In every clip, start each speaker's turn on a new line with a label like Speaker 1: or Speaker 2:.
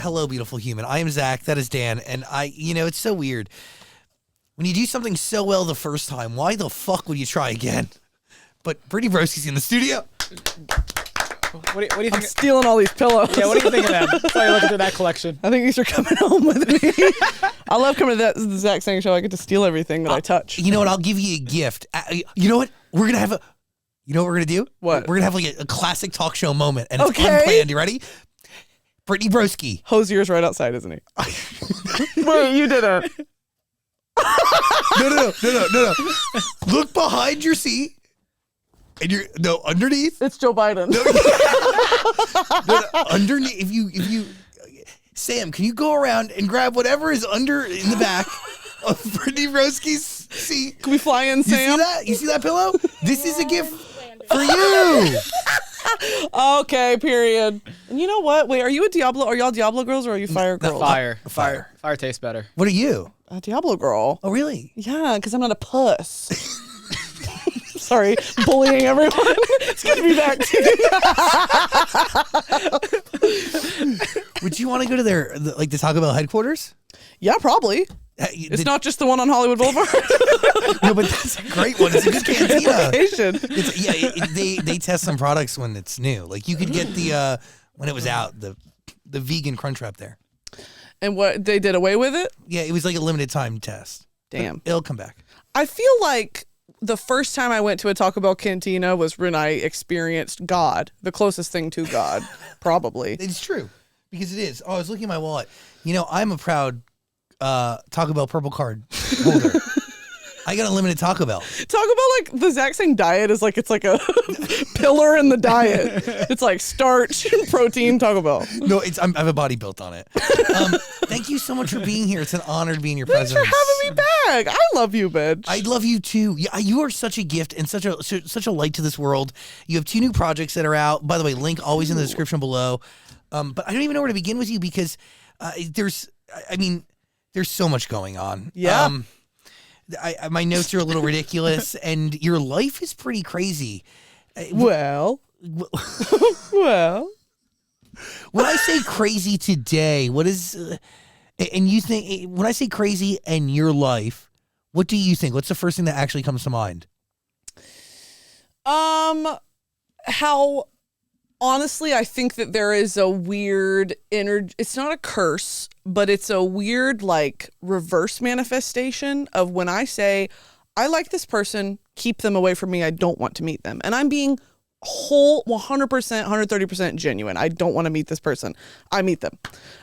Speaker 1: Hello, beautiful human. I am Zach. That is Dan. And it's so weird. When you do something so well the first time, why the fuck would you try again? But Brittany Broski's in the studio.
Speaker 2: What do you think?
Speaker 3: I'm stealing all these pillows.
Speaker 2: Yeah, what do you think of them? That's why you're looking through that collection.
Speaker 3: I think these are coming home with me. I love coming to the Zach Sang show. I get to steal everything that I touch.
Speaker 1: You know what? I'll give you a gift. You know what? We're going to have you know what we're going to do?
Speaker 3: What?
Speaker 1: We're going to have like a classic talk show moment. And it's
Speaker 3: Okay.
Speaker 1: unplanned. You ready? Brittany Broski.
Speaker 3: Hosier's right outside, isn't he? Wait, you didn't.
Speaker 1: No. Look behind your seat. And underneath.
Speaker 3: It's Joe Biden.
Speaker 1: Underneath. If you, Sam, can you go around and grab whatever is in the back of Brittany Broski's seat?
Speaker 3: Can we fly in, Sam?
Speaker 1: You see that? You see that pillow? This is a gift for you.
Speaker 3: Okay, period. And you know what? Wait, are you a Diablo? Are y'all Diablo girls or are you Fire girls?
Speaker 2: Fire tastes better.
Speaker 1: What are you?
Speaker 3: A Diablo girl.
Speaker 1: Oh, really?
Speaker 3: Yeah, because I'm not a puss. Sorry, bullying everyone. It's good to be back too.
Speaker 1: Would you want to go to the Taco Bell headquarters?
Speaker 3: Yeah, probably. It's not just the one on Hollywood Boulevard.
Speaker 1: No, but that's a great one. It's a good cantina.
Speaker 3: Location.
Speaker 1: They test some products when it's new. Like you could get the when it was out the vegan crunch wrap there.
Speaker 3: And what, they did away with it?
Speaker 1: Yeah, it was like a limited time test.
Speaker 3: Damn.
Speaker 1: It'll come back.
Speaker 3: I feel like the first time I went to a Taco Bell cantina was when I experienced God, the closest thing to God, probably.
Speaker 1: It's true because it is. Oh, I was looking at my wallet. I'm a proud Taco Bell purple card holder. I got unlimited Taco Bell.
Speaker 3: Taco Bell, like the Zach Sang diet is like, it's like a pillar in the diet. It's like starch, protein, Taco Bell.
Speaker 1: No, I have a body built on it. Thank you so much for being here. It's an honor to be in your
Speaker 3: Thanks
Speaker 1: presence.
Speaker 3: for having me back. I love you, bitch.
Speaker 1: I love you too. Yeah, you are such a gift and such a light to this world. You have 2 new projects that are out. By the way, link always in the description below. But I don't even know where to begin with you because there's so much going on.
Speaker 3: Yeah.
Speaker 1: My notes are a little ridiculous, and your life is pretty crazy.
Speaker 3: Well.
Speaker 1: When I say crazy today, what is, and you think, when I say crazy and your life, what do you think? What's the first thing that actually comes to mind?
Speaker 3: How, honestly, I think that there is a weird energy. It's not a curse, but it's a weird, like, reverse manifestation of when I say, I like this person, keep them away from me. I don't want to meet them. And I'm being whole 100%, 130% genuine. I don't want to meet this person. I meet them.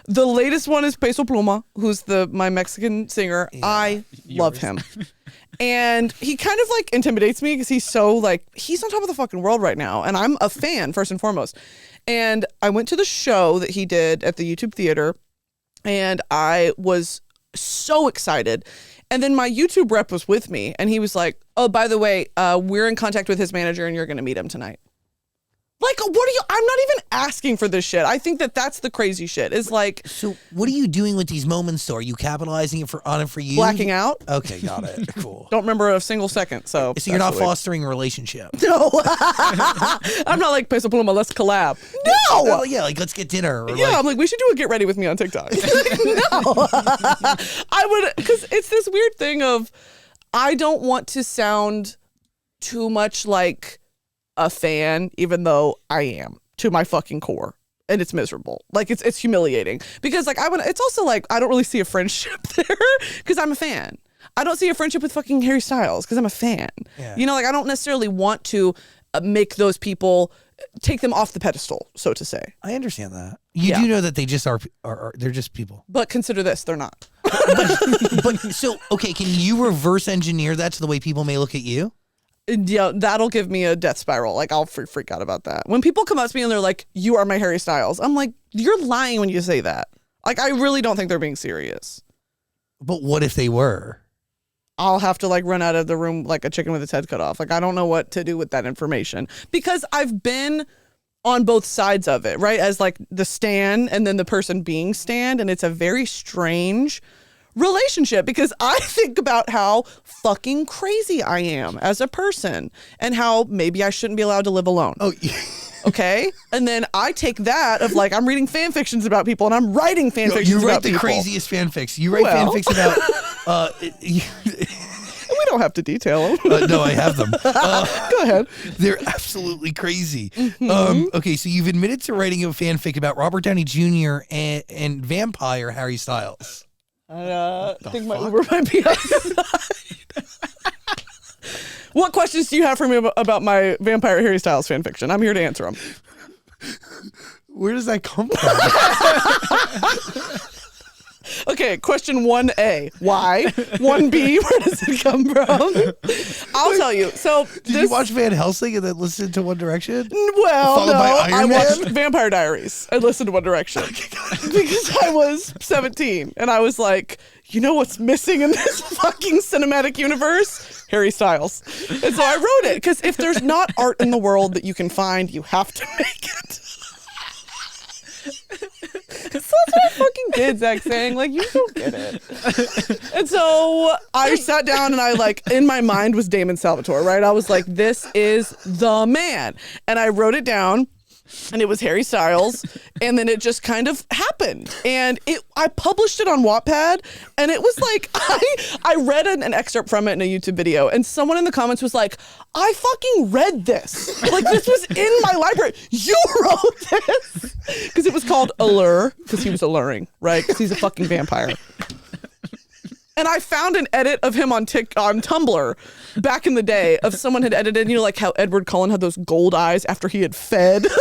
Speaker 3: The latest one is Peso Pluma, who's my Mexican singer. Yeah, I love him. And he kind of like intimidates me because he's so like, he's on top of the fucking world right now. And I'm a fan first and foremost. And I went to the show that he did at the YouTube Theater and I was so excited. And then my YouTube rep was with me and he was like, oh, by the way, we're in contact with his manager and you're going to meet him tonight. Like, I'm not even asking for this shit. I think that that's the crazy shit. Is like.
Speaker 1: So what are you doing with these moments though? Are you capitalizing on it for you?
Speaker 3: Blacking out.
Speaker 1: Okay, got it. Cool.
Speaker 3: Don't remember a single second. So
Speaker 1: you're not fostering a relationship.
Speaker 3: No. I'm not like Peso Pluma, let's collab. No.
Speaker 1: Well, yeah, like let's get dinner. Or
Speaker 3: yeah, I'm like, we should do a get ready with me on TikTok. No. I would, because it's this weird thing of, I don't want to sound too much like a fan, even though I am to my fucking core, and it's miserable. Like it's humiliating because like it's also like I don't really see a friendship there because I'm a fan. I don't see a friendship with fucking Harry Styles because I'm a fan. Yeah. You know, like I don't necessarily want to make those people, take them off the pedestal, so to say.
Speaker 1: I understand that. You do know that they just are they're just people.
Speaker 3: But consider this, they're not.
Speaker 1: but so okay, can you reverse engineer that to the way people may look at you?
Speaker 3: Yeah, that'll give me a death spiral. Like, I'll freak out about that. When people come up to me and they're like, you are my Harry Styles, I'm like, you're lying when you say that. Like, I really don't think they're being serious.
Speaker 1: But what if they were?
Speaker 3: I'll have to, like, run out of the room like a chicken with its head cut off. Like, I don't know what to do with that information. Because I've been on both sides of it, right? As, like, the stan and then the person being stan. And it's a very strange relationship because I think about how fucking crazy I am as a person and how maybe I shouldn't be allowed to live alone.
Speaker 1: Oh, yeah.
Speaker 3: Okay. And then I take that of like, I'm reading fan fictions about people and I'm writing fan fictions
Speaker 1: You
Speaker 3: about
Speaker 1: write the
Speaker 3: people.
Speaker 1: craziest fanfics. You write fanfics about.
Speaker 3: We don't have to detail them.
Speaker 1: No, I have them.
Speaker 3: Go ahead.
Speaker 1: They're absolutely crazy.
Speaker 3: Mm-hmm.
Speaker 1: Okay, so you've admitted to writing a fanfic about Robert Downey Jr. and vampire Harry Styles.
Speaker 3: I think my Uber might be outside. What questions do you have for me about my vampire Harry Styles fan fiction? I'm here to answer them.
Speaker 1: Where does that come from?
Speaker 3: Okay, question 1A, why? 1B, where does it come from? I'll tell you. So
Speaker 1: Did you watch Van Helsing and then listen to One Direction?
Speaker 3: Well,
Speaker 1: Followed
Speaker 3: no,
Speaker 1: by Iron
Speaker 3: I
Speaker 1: Man?
Speaker 3: watched Vampire Diaries. I listened to One Direction because I was 17 and I was like, you know what's missing in this fucking cinematic universe? Harry Styles. And so I wrote it because if there's not art in the world that you can find, you have to make it. So that's what I fucking did, Zach, saying, like, you don't get it. And so I sat down and I, like, in my mind was Damon Salvatore, right? I was like, this is the man. And I wrote it down. And it was Harry Styles, and then it just kind of happened. And I published it on Wattpad, and it was like, I read an excerpt from it in a YouTube video, and someone in the comments was like, I fucking read this. Like, this was in my library. You wrote this. Because it was called Allure, because he was alluring, right? Because he's a fucking vampire. And I found an edit of him on Tumblr back in the day of someone had edited, you know, like how Edward Cullen had those gold eyes after he had fed. Someone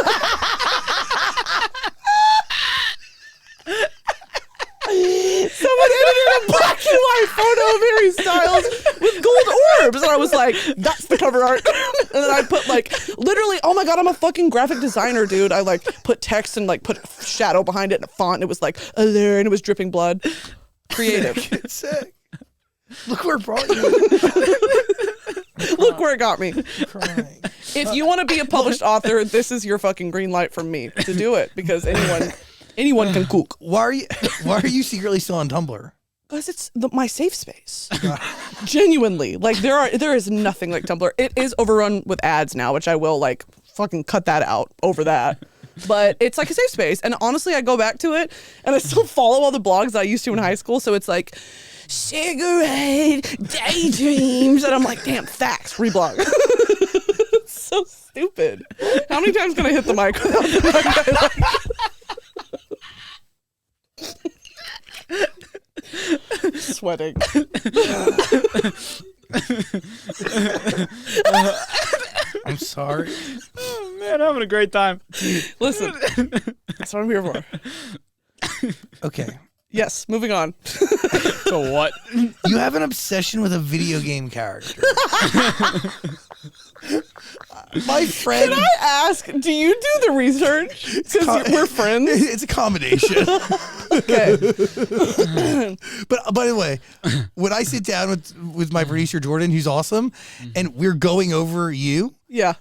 Speaker 3: edited a black and white photo of Harry Styles with gold orbs. And I was like, that's the cover art. And then I put like, literally, oh my God, I'm a fucking graphic designer, dude. I like put text and like put shadow behind it and a font. And it was like, there, and it was dripping blood. Creative.
Speaker 1: Sick. Look where it brought you.
Speaker 3: Look where it got me.
Speaker 1: Crying.
Speaker 3: If you want to be a published author, this is your fucking green light from me to do it because anyone can cook.
Speaker 1: Why are you secretly still on Tumblr?
Speaker 3: Because it's my safe space. Genuinely, like there is nothing like Tumblr. It is overrun with ads now, which I will like fucking cut that out over that. But it's like a safe space. And honestly, I go back to it and I still follow all the blogs that I used to in high school. So it's like cigarette, daydreams. And I'm like, damn, facts, reblog. It's so stupid. How many times can I hit the mic without the mic? Sweating.
Speaker 1: I'm sorry.
Speaker 2: Oh, man, I'm having a great time.
Speaker 3: Listen, that's what I'm here for.
Speaker 1: Okay.
Speaker 3: Yes, moving on.
Speaker 2: So what?
Speaker 1: You have an obsession with a video game character. My friend.
Speaker 3: Can I ask, do you do the research? Because we're friends.
Speaker 1: It's a combination.
Speaker 3: Okay.
Speaker 1: But by the way, when I sit down with my producer Jordan, who's awesome, and we're going over you,
Speaker 3: Yeah.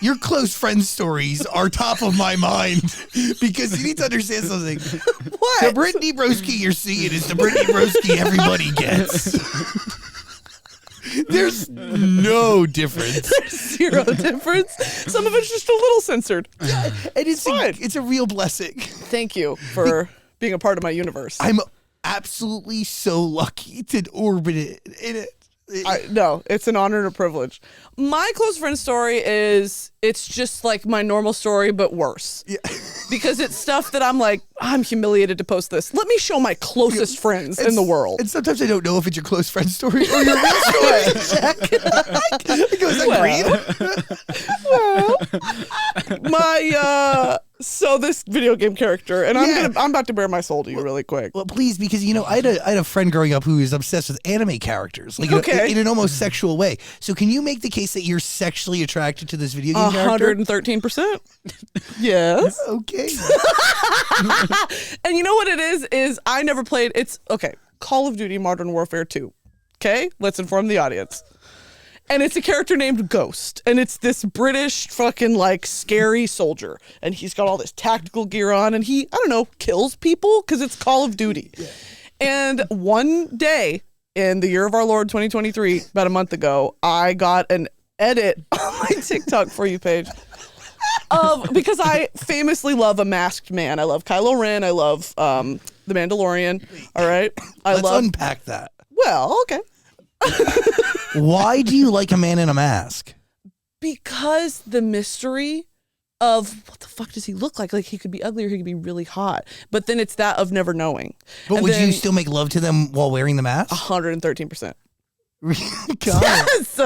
Speaker 1: your close friend stories are top of my mind because you need to understand something.
Speaker 3: What?
Speaker 1: The Brittany Broski you're seeing is the Brittany Broski everybody gets. There's no difference.
Speaker 3: Zero difference. Some of it's just a little censored.
Speaker 1: Yeah, and
Speaker 3: fine.
Speaker 1: it's a real blessing.
Speaker 3: Thank you for being a part of my universe.
Speaker 1: I'm absolutely so lucky to orbit it in it.
Speaker 3: No, it's an honor and a privilege. My close friend story it's just like my normal story, but worse.
Speaker 1: Yeah.
Speaker 3: Because it's stuff that I'm like, I'm humiliated to post this. Let me show my closest friends in the world.
Speaker 1: And sometimes I don't know if it's your close friend story or your real story. It goes like
Speaker 3: My so this video game character, and I'm about to bare my soul to you really quick.
Speaker 1: Well, please, because I had a friend growing up who is obsessed with anime characters, like in an almost sexual way. So can you make the case that you're sexually attracted to this video game character?
Speaker 3: 113%. Yes.
Speaker 1: Okay.
Speaker 3: And you know what it is I never played. It's okay. Call of Duty Modern Warfare 2. Okay, let's inform the audience. And it's a character named Ghost. And it's this British fucking like scary soldier. And he's got all this tactical gear on and he, I don't know, kills people because it's Call of Duty. Yeah. And one day in the year of our Lord 2023, about a month ago, I got an edit on my TikTok For You page. Because I famously love a masked man. I love Kylo Ren. I love The Mandalorian. All right.
Speaker 1: Let's unpack that.
Speaker 3: Well, okay.
Speaker 1: Why do you like a man in a mask?
Speaker 3: Because the mystery of what the fuck does he look like? Like he could be ugly or he could be really hot. But then it's that of never knowing.
Speaker 1: But
Speaker 3: And
Speaker 1: would
Speaker 3: then
Speaker 1: you still make love to them while wearing the mask?
Speaker 3: 113%.
Speaker 1: God.
Speaker 3: Yes.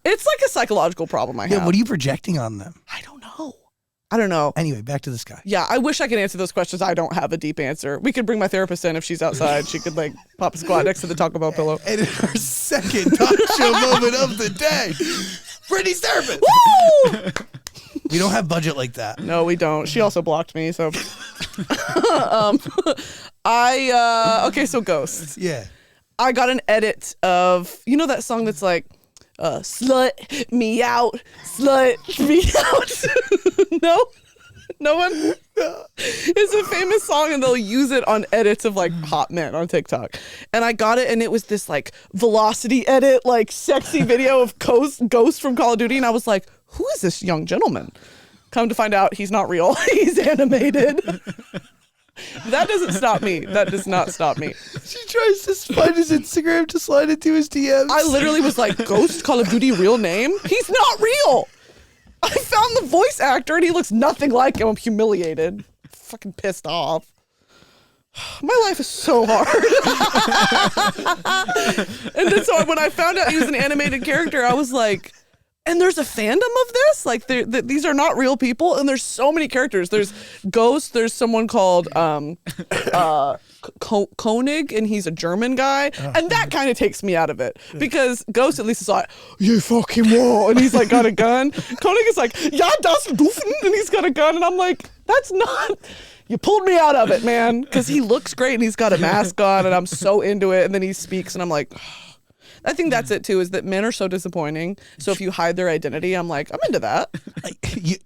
Speaker 3: It's like a psychological problem I have.
Speaker 1: Yeah, what are you projecting on them?
Speaker 3: I don't know.
Speaker 1: Anyway, back to this guy.
Speaker 3: Yeah, I wish I could answer those questions. I don't have a deep answer. We could bring my therapist in if she's outside. She could like pop a squat next to the Taco Bell pillow.
Speaker 1: And in our second talk show moment of the day, Brittany's therapist.
Speaker 3: Woo!
Speaker 1: We don't have budget like that.
Speaker 3: No, we don't. She also blocked me, so okay, so Ghosts.
Speaker 1: Yeah.
Speaker 3: I got an edit of that song that's like slut me out, slut me out. No one? It's a famous song and they'll use it on edits of like hot men on TikTok. And I got it and it was this like velocity edit, like sexy video of Ghost from Call of Duty. And I was like, who is this young gentleman? Come to find out he's not real. He's animated. That doesn't stop me. That does not stop me.
Speaker 1: She tries to find his Instagram to slide into his DMs.
Speaker 3: I literally was like, Ghost Call of Duty real name? He's not real. I found the voice actor and he looks nothing like him. I'm humiliated. Fucking pissed off. My life is so hard. And then so when I found out he was an animated character, I was like, and there's a fandom of this? Like, these are not real people, and there's so many characters. There's Ghost, there's someone called Koenig, and he's a German guy, and that kind of takes me out of it, because Ghost at least is like, you fucking wall, and he's like got a gun. Koenig is like, ja, das dürfen, and he's got a gun, and I'm like, that's not... You pulled me out of it, man, because he looks great, and he's got a mask on, and I'm so into it, and then he speaks, and I'm like... I think that's it too, is that men are so disappointing. So if you hide their identity, I'm like, I'm into that.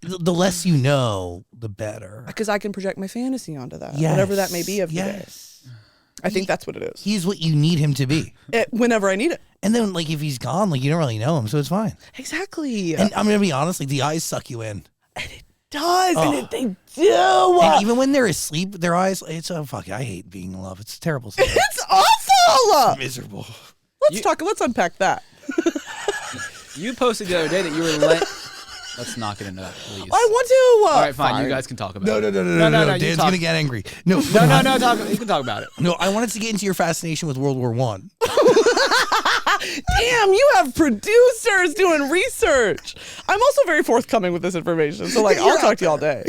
Speaker 1: The less you know, the better.
Speaker 3: Because I can project my fantasy onto that, whatever that may be of the day. I think that's what it is.
Speaker 1: He's what you need him to be.
Speaker 3: Whenever I need it.
Speaker 1: And then, like, if he's gone, like, you don't really know him, so it's fine.
Speaker 3: Exactly.
Speaker 1: And I'm going to be honest, like, the eyes suck you in.
Speaker 3: And it does, they do.
Speaker 1: And even when they're asleep, their eyes, it's, fuck, I hate being in love. It's a terrible stuff.
Speaker 3: It's awful.
Speaker 1: It's miserable.
Speaker 3: Let's unpack that.
Speaker 2: You posted the other day that you were Let's not get into that, please.
Speaker 3: I want to.
Speaker 2: All right, fine. You guys can talk about it.
Speaker 1: No. Dan's going to get angry. No.
Speaker 2: You can talk about it.
Speaker 1: No, I wanted to get into your fascination with World War I.
Speaker 3: Damn, you have producers doing research. I'm also very forthcoming with this information, so like I'll talk to you all day.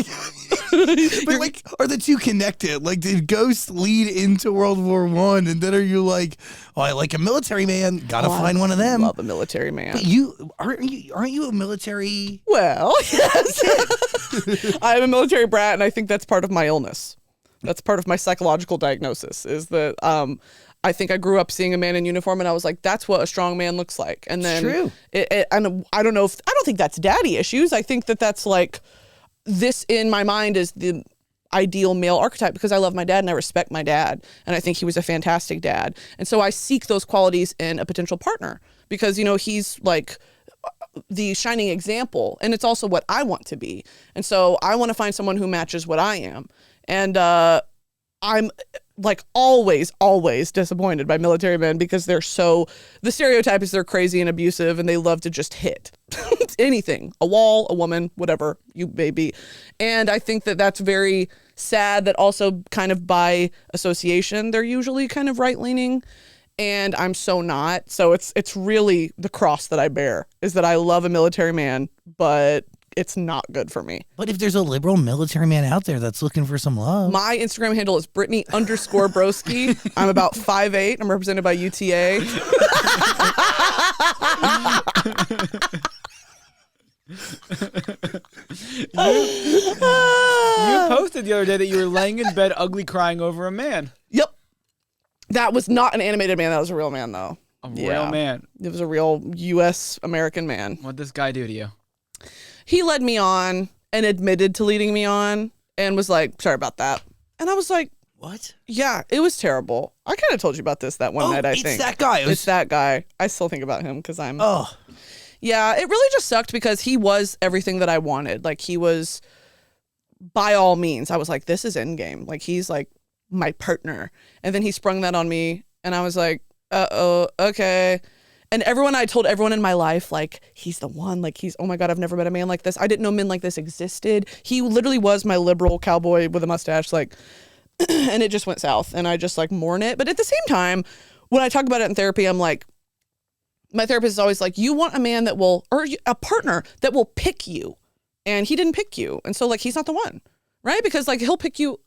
Speaker 1: But like, are the two connected? Like, did Ghost lead into World War I, and then are you like, oh, I like a military man, gotta find one of them?
Speaker 3: Love a military man.
Speaker 1: But aren't you a military?
Speaker 3: Well, yes. I'm a military brat, and I think that's part of my illness. That's part of my psychological diagnosis. Is that I think I grew up seeing a man in uniform, and I was like, "That's what a strong man looks like." And then,
Speaker 1: true.
Speaker 3: And I don't think that's daddy issues. I think that's like this in my mind is the ideal male archetype because I love my dad and I respect my dad, and I think he was a fantastic dad. And so I seek those qualities in a potential partner because he's like the shining example, and it's also what I want to be. And so I want to find someone who matches what I am. And I'm like always disappointed by military men because the stereotype is they're crazy and abusive and they love to just hit anything, a wall, a woman, whatever you may be. And I think that that's very sad that also kind of by association, they're usually kind of right-leaning. And I'm so not. So it's really the cross that I bear is that I love a military man, but it's not good for me.
Speaker 1: But if there's a liberal military man out there that's looking for some love.
Speaker 3: My Instagram handle is Brittany_Broski. I'm about 5'8". I'm represented by UTA.
Speaker 2: You posted the other day that you were laying in bed ugly crying over a man.
Speaker 3: Yep. That was not an animated man. That was a real man, though.
Speaker 2: A real man.
Speaker 3: It was a real U.S. American man.
Speaker 2: What'd this guy do to you?
Speaker 3: He led me on and admitted to leading me on and was like, sorry about that. And I was like,
Speaker 1: what?
Speaker 3: Yeah, it was terrible. I kind of told you about this that one night, I think.
Speaker 1: It's that guy.
Speaker 3: It's that guy. I still think about him because I'm...
Speaker 1: Oh.
Speaker 3: Yeah, it really just sucked because he was everything that I wanted. Like, he was, by all means, I was like, this is endgame. Like, he's like my partner. And then he sprung that on me, and I was like, uh-oh, okay. And I told everyone in my life, like, he's the one. Like, oh my God, I've never met a man like this. I didn't know men like this existed. He literally was my liberal cowboy with a mustache, like, and it just went south. And I just, like, mourn it. But at the same time, when I talk about it in therapy, I'm like, my therapist is always like, you want a man that will, or a partner that will pick you. And he didn't pick you. And so, like, he's not the one, right? Because, like, he'll pick you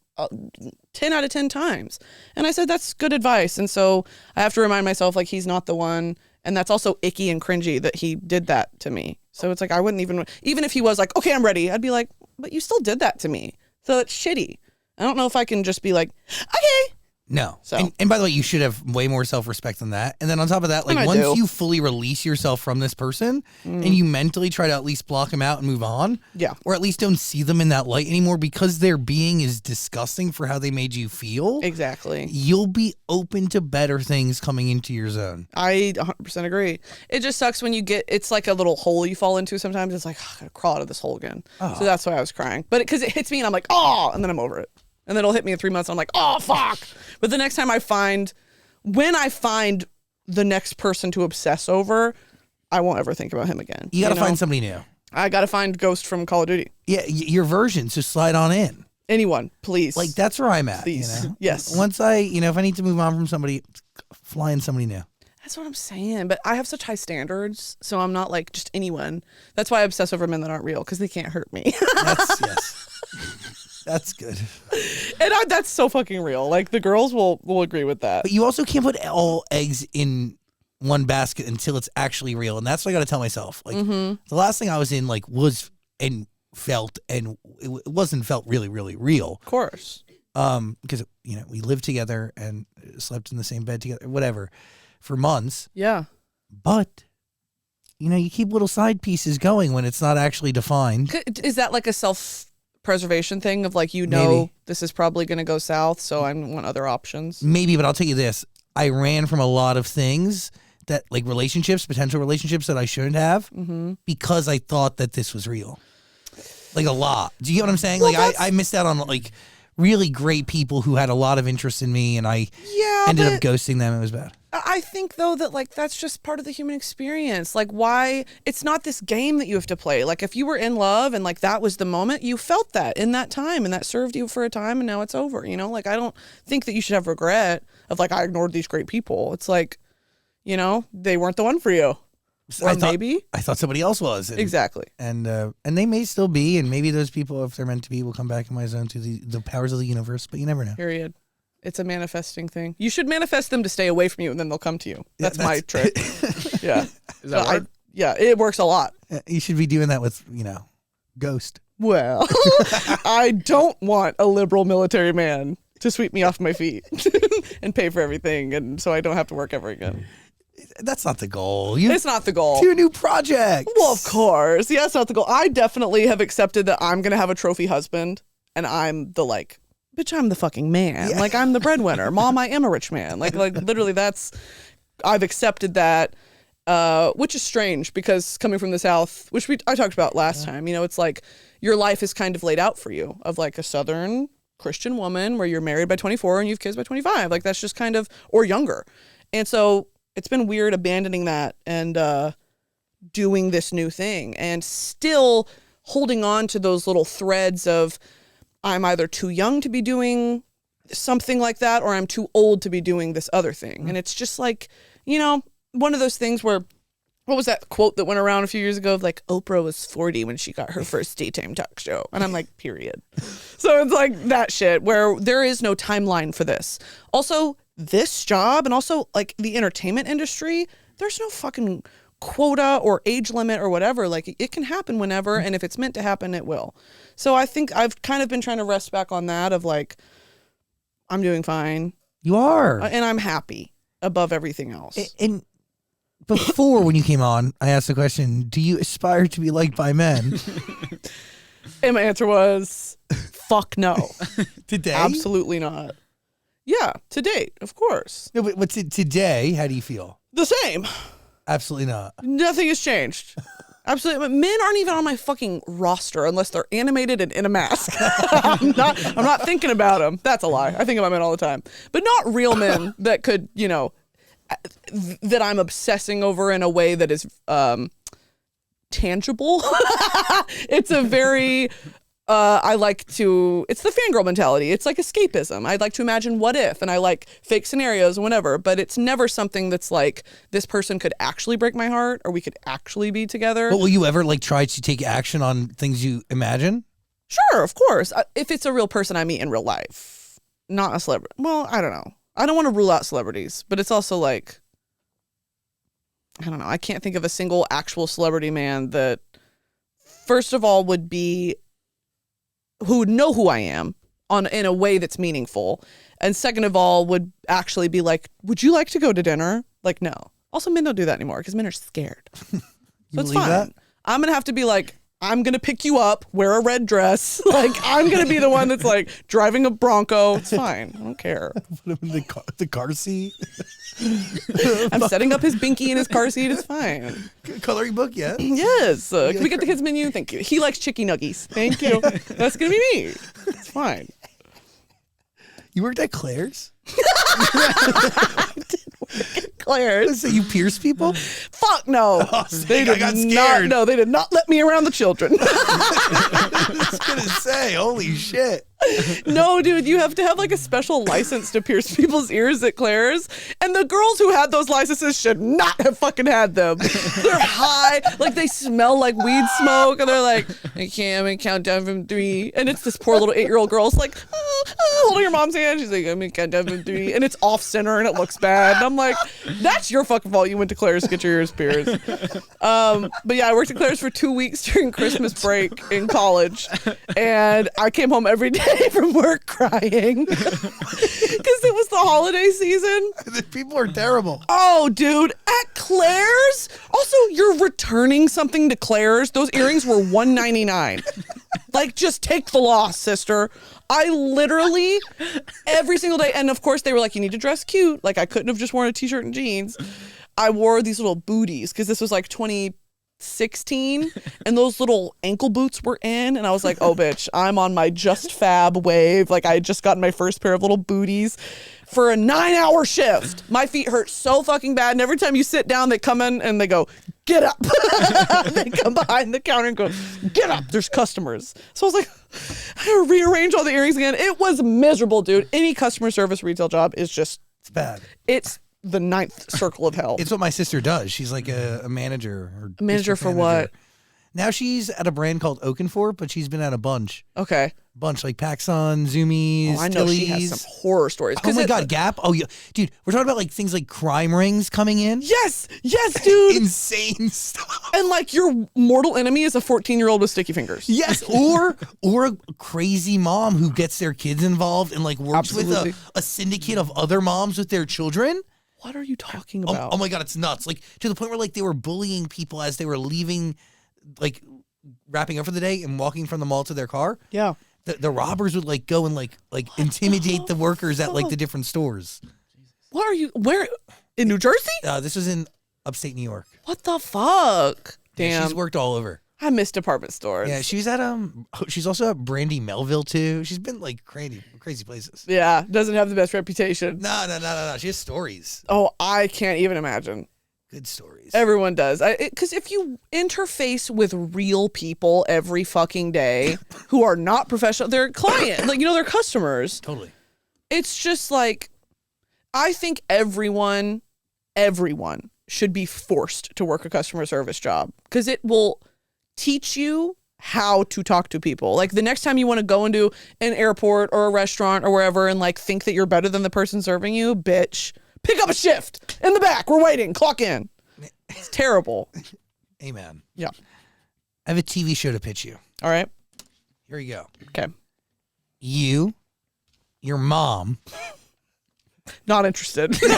Speaker 3: 10 out of 10 times. And I said, that's good advice. And so I have to remind myself, like, he's not the one. And that's also icky and cringy that he did that to me. So it's like, I wouldn't even if he was like, okay, I'm ready, I'd be like, but you still did that to me. So it's shitty. I don't know if I can just be like, okay.
Speaker 1: No.
Speaker 3: So.
Speaker 1: And by the way, you should have way more self-respect than that. And then on top of that, like, once you fully release yourself from this person and you mentally try to at least block them out and move on, or at least don't see them in that light anymore because their being is disgusting for how they made you feel.
Speaker 3: Exactly.
Speaker 1: You'll be open to better things coming into your zone.
Speaker 3: I 100% agree. It just sucks when it's like a little hole you fall into sometimes. It's like, oh, I gotta crawl out of this hole again. Oh. So that's why I was crying. But because it hits me and I'm like, oh, and then I'm over it. And then it'll hit me in 3 months. And I'm like, oh, fuck. But the next time when I find the next person to obsess over, I won't ever think about him again.
Speaker 1: You got to find somebody new.
Speaker 3: I got to find Ghost from Call of Duty.
Speaker 1: Yeah, your version. So slide on in.
Speaker 3: Anyone, please.
Speaker 1: Like, that's where I'm at.
Speaker 3: Please.
Speaker 1: You know?
Speaker 3: Yes.
Speaker 1: Once if I need to move on from somebody, fly in somebody new.
Speaker 3: That's what I'm saying. But I have such high standards, so I'm not like just anyone. That's why I obsess over men that aren't real, because they can't hurt me.
Speaker 1: Yes. That's good.
Speaker 3: And that's so fucking real. Like, the girls will agree with that.
Speaker 1: But you also can't put all eggs in one basket until it's actually real. And that's what I got to tell myself. Like, the last thing I was in, like, was and felt, and it wasn't felt really, really real.
Speaker 3: Of course.
Speaker 1: Because, we lived together and slept in the same bed together, whatever, for months.
Speaker 3: Yeah.
Speaker 1: But, you keep little side pieces going when it's not actually defined.
Speaker 3: Is that like a self-preservation thing of, like, Maybe. This is probably going to go south, so I want other options?
Speaker 1: Maybe, but I'll tell you this. I ran from a lot of things that, like, potential relationships that I shouldn't have because I thought that this was real. Like, a lot. Do you get what I'm saying? Well, like, I missed out on, like, really great people who had a lot of interest in me, and I ended up ghosting them. It was bad.
Speaker 3: I think, though, that, like, that's just part of the human experience. Like, why? It's not this game that you have to play. Like, if you were in love and, like, that was the moment, you felt that in that time, and that served you for a time, and now it's over, Like, I don't think that you should have regret of, like, I ignored these great people. It's like, they weren't the one for you. Or I
Speaker 1: thought somebody else was.
Speaker 3: Exactly.
Speaker 1: And they may still be, and maybe those people, if they're meant to be, will come back in my zone to the powers of the universe, but you never know.
Speaker 3: Period. It's a manifesting thing. You should manifest them to stay away from you, and then they'll come to you. That's my trick. Yeah.
Speaker 1: Does that work?
Speaker 3: It works a lot.
Speaker 1: You should be doing that with, Ghost.
Speaker 3: Well, I don't want a liberal military man to sweep me off my feet and pay for everything, and so I don't have to work ever again.
Speaker 1: That's not the goal.
Speaker 3: It's not the goal.
Speaker 1: 2 new projects.
Speaker 3: Well, of course. Yeah, it's not the goal. I definitely have accepted that I'm going to have a trophy husband, and I'm the, like, bitch, I'm the fucking man. Yeah. Like, I'm the breadwinner. Mom, I am a rich man. Like literally I've accepted that, which is strange because coming from the South, which I talked about last time, it's like your life is kind of laid out for you of, like, a Southern Christian woman where you're married by 24 and you have kids by 25. Like, that's just kind of, or younger. And so it's been weird abandoning that and doing this new thing and still holding on to those little threads of, I'm either too young to be doing something like that or I'm too old to be doing this other thing. And it's just like, one of those things where, what was that quote that went around a few years ago of, like, Oprah was 40 when she got her first daytime talk show. And I'm like, period. So it's like that shit where there is no timeline for this. Also, this job and also, like, the entertainment industry, there's no fucking quota or age limit or whatever. Like, it can happen whenever, and if it's meant to happen, it will. So I think I've kind of been trying to rest back on that of, like, I'm doing fine.
Speaker 1: You are.
Speaker 3: And I'm happy above everything else.
Speaker 1: And before, when you came on, I asked the question, do you aspire to be liked by men?
Speaker 3: And my answer was, fuck no.
Speaker 1: Today?
Speaker 3: Absolutely not. Yeah, to date, of course.
Speaker 1: No, but today, how do you feel?
Speaker 3: The same.
Speaker 1: Absolutely not.
Speaker 3: Nothing has changed. Absolutely. But men aren't even on my fucking roster unless they're animated and in a mask. I'm not thinking about them. That's a lie. I think about men all the time. But not real men that could, that I'm obsessing over in a way that is tangible. It's a very... it's the fangirl mentality. It's like escapism. I'd like to imagine what if, and I like fake scenarios and whatever, but it's never something that's like, this person could actually break my heart or we could actually be together.
Speaker 1: But will you ever try to take action on things you imagine?
Speaker 3: Sure, of course. If it's a real person I meet in real life, not a celebrity. Well, I don't know. I don't want to rule out celebrities, but it's also like, I don't know. I can't think of a single actual celebrity man that, first of all, who would know who I am in a way that's meaningful. And second of all, would actually be like, would you like to go to dinner? Like, no. Also, men don't do that anymore because men are scared. So it's fine.
Speaker 1: That?
Speaker 3: I'm going to have to be like, I'm going to pick you up, wear a red dress. Like, I'm going to be the one that's like driving a Bronco. It's fine. I don't care.
Speaker 1: Put him in the car seat.
Speaker 3: I'm setting up his binky in his car seat. It's fine.
Speaker 1: Coloring book, yeah.
Speaker 3: Yes. Can we get the kids menu? Thank you. He likes chicky nuggies. Thank you. That's going to be me. It's fine.
Speaker 1: You worked at Claire's?
Speaker 3: I did work at Claire's.
Speaker 1: So you pierce people?
Speaker 3: Fuck no.
Speaker 1: Oh, I got scared.
Speaker 3: They did not let me around the children.
Speaker 1: I was going to say, holy shit.
Speaker 3: No, dude, you have to have like a special license to pierce people's ears at Claire's. And the girls who had those licenses should not have fucking had them. They're high, like they smell like weed smoke, and they're like, I can't count down from 3. And it's this poor little 8-year-old girl's like, holding her mom's hand. She's like, I'm gonna count down from 3. And it's off center and it looks bad. And I'm like, that's your fucking fault. You went to Claire's to get your ears pierced. But yeah, I worked at Claire's for 2 weeks during Christmas break in college. And I came home every day from work crying because it was the holiday season.
Speaker 1: The people are terrible.
Speaker 3: Oh, dude, at Claire's. Also, you're returning something to Claire's. Those earrings were $1.99. Like, just take the loss, sister. I literally every single day, and of course they were like, you need to dress cute. Like, I couldn't have just worn a t-shirt and jeans. I wore these little booties because this was like 2016 and those little ankle boots were in, and I was like, oh bitch, I'm on my Just Fab wave. Like, I had just gotten my first pair of little booties for a 9-hour shift. My feet hurt so fucking bad, and every time you sit down they come in and they go, get up. They come behind the counter and go, get up, there's customers. So I was like, I had to rearrange all the earrings again. It was miserable, dude. Any customer service retail job is just,
Speaker 1: it's bad.
Speaker 3: It's the 9th circle of hell.
Speaker 1: It's what my sister does. She's like a manager. Or
Speaker 3: a manager for what?
Speaker 1: Now she's at a brand called Oakenfort, but she's been at a bunch.
Speaker 3: Okay.
Speaker 1: Bunch like PacSun, Zoomies,
Speaker 3: I know she has some horror stories.
Speaker 1: Oh my God, Gap. Oh yeah, dude, we're talking about like things like crime rings coming in.
Speaker 3: Yes, dude.
Speaker 1: Insane stuff.
Speaker 3: And like your mortal enemy is a 14-year-old with sticky fingers.
Speaker 1: Yes, or a crazy mom who gets their kids involved and like works with a syndicate of other moms with their children.
Speaker 3: What are you talking about?
Speaker 1: Oh my God, it's nuts. Like to the point where like they were bullying people as they were leaving, like wrapping up for the day and walking from the mall to their car.
Speaker 3: Yeah.
Speaker 1: The robbers would like go and like intimidate the workers at like the different stores.
Speaker 3: What are you? Where in New Jersey?
Speaker 1: This was in upstate New York.
Speaker 3: What the fuck? Damn.
Speaker 1: Yeah, she's worked all over.
Speaker 3: I miss department stores.
Speaker 1: Yeah, she's at she's also at Brandy Melville too. She's been like crazy places.
Speaker 3: Yeah, doesn't have the best reputation.
Speaker 1: No. She has stories.
Speaker 3: Oh, I can't even imagine.
Speaker 1: Good stories.
Speaker 3: Everyone does. Because if you interface with real people every fucking day who are not professional, they're client, like, they're customers.
Speaker 1: Totally.
Speaker 3: It's just like, I think everyone should be forced to work a customer service job because it will teach you how to talk to people. Like the next time you want to go into an airport or a restaurant or wherever and like think that you're better than the person serving you, bitch, pick up a shift in the back. We're waiting. Clock in. It's terrible.
Speaker 1: Amen.
Speaker 3: Yeah.
Speaker 1: I have a TV show to pitch you.
Speaker 3: All right.
Speaker 1: Here you go.
Speaker 3: Okay.
Speaker 1: You, your mom.
Speaker 3: Not interested. Keep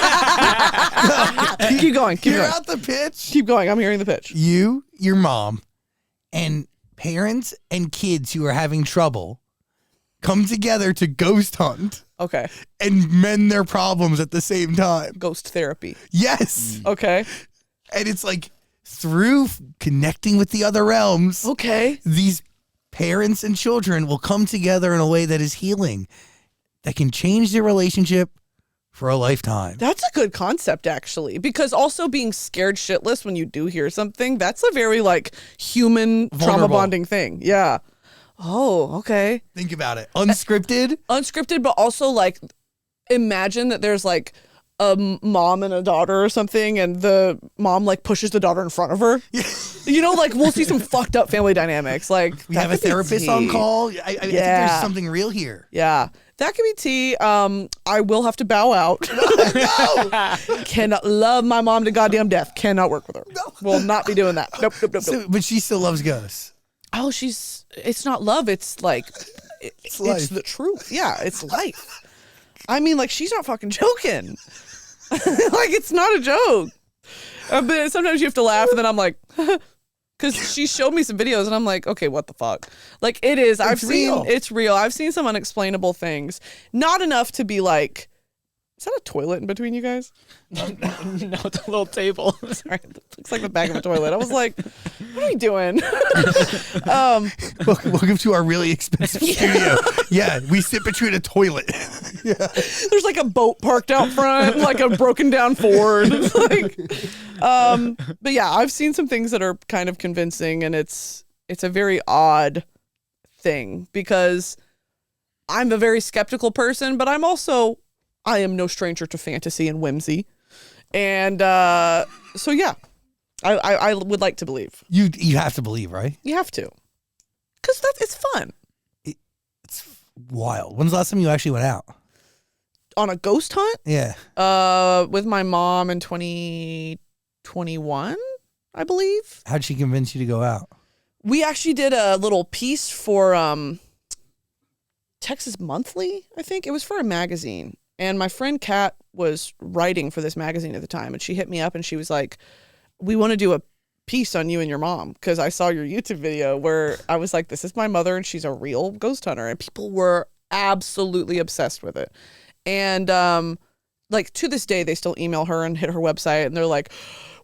Speaker 3: going. Keep
Speaker 1: Hear
Speaker 3: going.
Speaker 1: out the pitch.
Speaker 3: Keep going. I'm hearing the pitch.
Speaker 1: You, your mom, and parents and kids who are having trouble come together to ghost hunt.
Speaker 3: Okay.
Speaker 1: And mend their problems at the same time.
Speaker 3: Ghost therapy.
Speaker 1: Yes.
Speaker 3: Okay.
Speaker 1: And it's like through connecting with the other realms,
Speaker 3: Okay.
Speaker 1: these parents and children will come together in a way that is healing, that can change their relationship for a lifetime.
Speaker 3: That's a good concept, actually, because also being scared shitless when you do hear something, that's a very like human trauma
Speaker 1: Vulnerable.
Speaker 3: bonding thing. Yeah. Oh, okay.
Speaker 1: Think about it. Unscripted.
Speaker 3: Unscripted, but also like imagine that there's like a mom and a daughter or something, and the mom like pushes the daughter in front of her. You know, like we'll see some fucked up family dynamics. Like
Speaker 1: We
Speaker 3: that
Speaker 1: have a
Speaker 3: could be
Speaker 1: therapist
Speaker 3: tea.
Speaker 1: on call. I think
Speaker 3: Yeah.
Speaker 1: there's something real here.
Speaker 3: Yeah. That could be tea. I will have to bow out. Cannot love my mom to goddamn death. Cannot work with her. Will not be doing that. Nope, nope, nope, nope.
Speaker 1: So, but she still loves ghosts.
Speaker 3: Oh, it's not love. It's like, it's
Speaker 1: life.
Speaker 3: the truth. Yeah, it's life. I mean, like, she's not fucking joking. Like, it's not a joke. But sometimes you have to laugh, and then I'm like, because she showed me some videos, and I'm like, okay, what the fuck? Like, it is. It's real. I've seen some unexplainable things. Not enough to be like, is that a toilet in between you guys?
Speaker 2: No, it's a little table.
Speaker 3: Sorry, it looks like the back of a toilet. I was like, what are we doing?
Speaker 1: Welcome to our really expensive studio. Yeah, we sit between a toilet.
Speaker 3: There's like a boat parked out front, like a broken down Ford. It's like, but yeah, I've seen some things that are kind of convincing, and it's a very odd thing because I'm a very skeptical person, but I am no stranger to fantasy and whimsy. And so yeah, I would like to believe.
Speaker 1: You have to believe, right?
Speaker 3: You have to. Because it's fun.
Speaker 1: It's wild. When's the last time you actually went out?
Speaker 3: On a ghost hunt?
Speaker 1: Yeah.
Speaker 3: With my mom in 2021, I believe.
Speaker 1: How'd she convince you to go out?
Speaker 3: We actually did a little piece for Texas Monthly, I think. It was for a magazine. And my friend Kat was writing for this magazine at the time, and she hit me up and she was like, we want to do a piece on you and your mom, because I saw your YouTube video where I was like, this is my mother and she's a real ghost hunter. And people were absolutely obsessed with it. And like to this day, they still email her and hit her website, and they're like,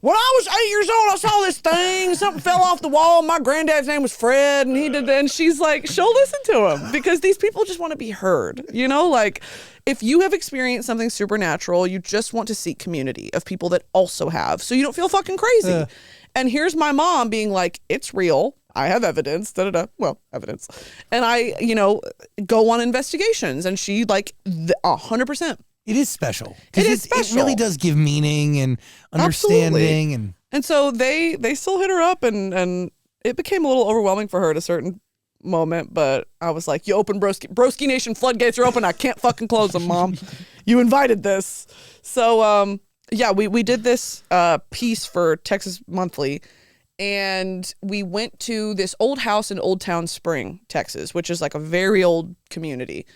Speaker 3: when I was 8 years old, I saw this thing, something fell off the wall. My granddad's name was Fred, and he did that. And she's like, she'll listen to him, because these people just want to be heard. You know, like if you have experienced something supernatural, you just want to seek community of people that also have, so you don't feel fucking crazy. And here's my mom being like, it's real. I have evidence, well, evidence. And I, go on investigations, and she like 100%.
Speaker 1: It is special.
Speaker 3: It is special.
Speaker 1: It really does give meaning and understanding.
Speaker 3: Absolutely. And so they still hit her up, and it became a little overwhelming for her at a certain moment, but I was like, you open Broski Nation floodgates are open. I can't fucking close them, Mom. You invited this. So, yeah, we did this piece for Texas Monthly, and we went to this old house in Old Town Spring, Texas, which is like a very old community.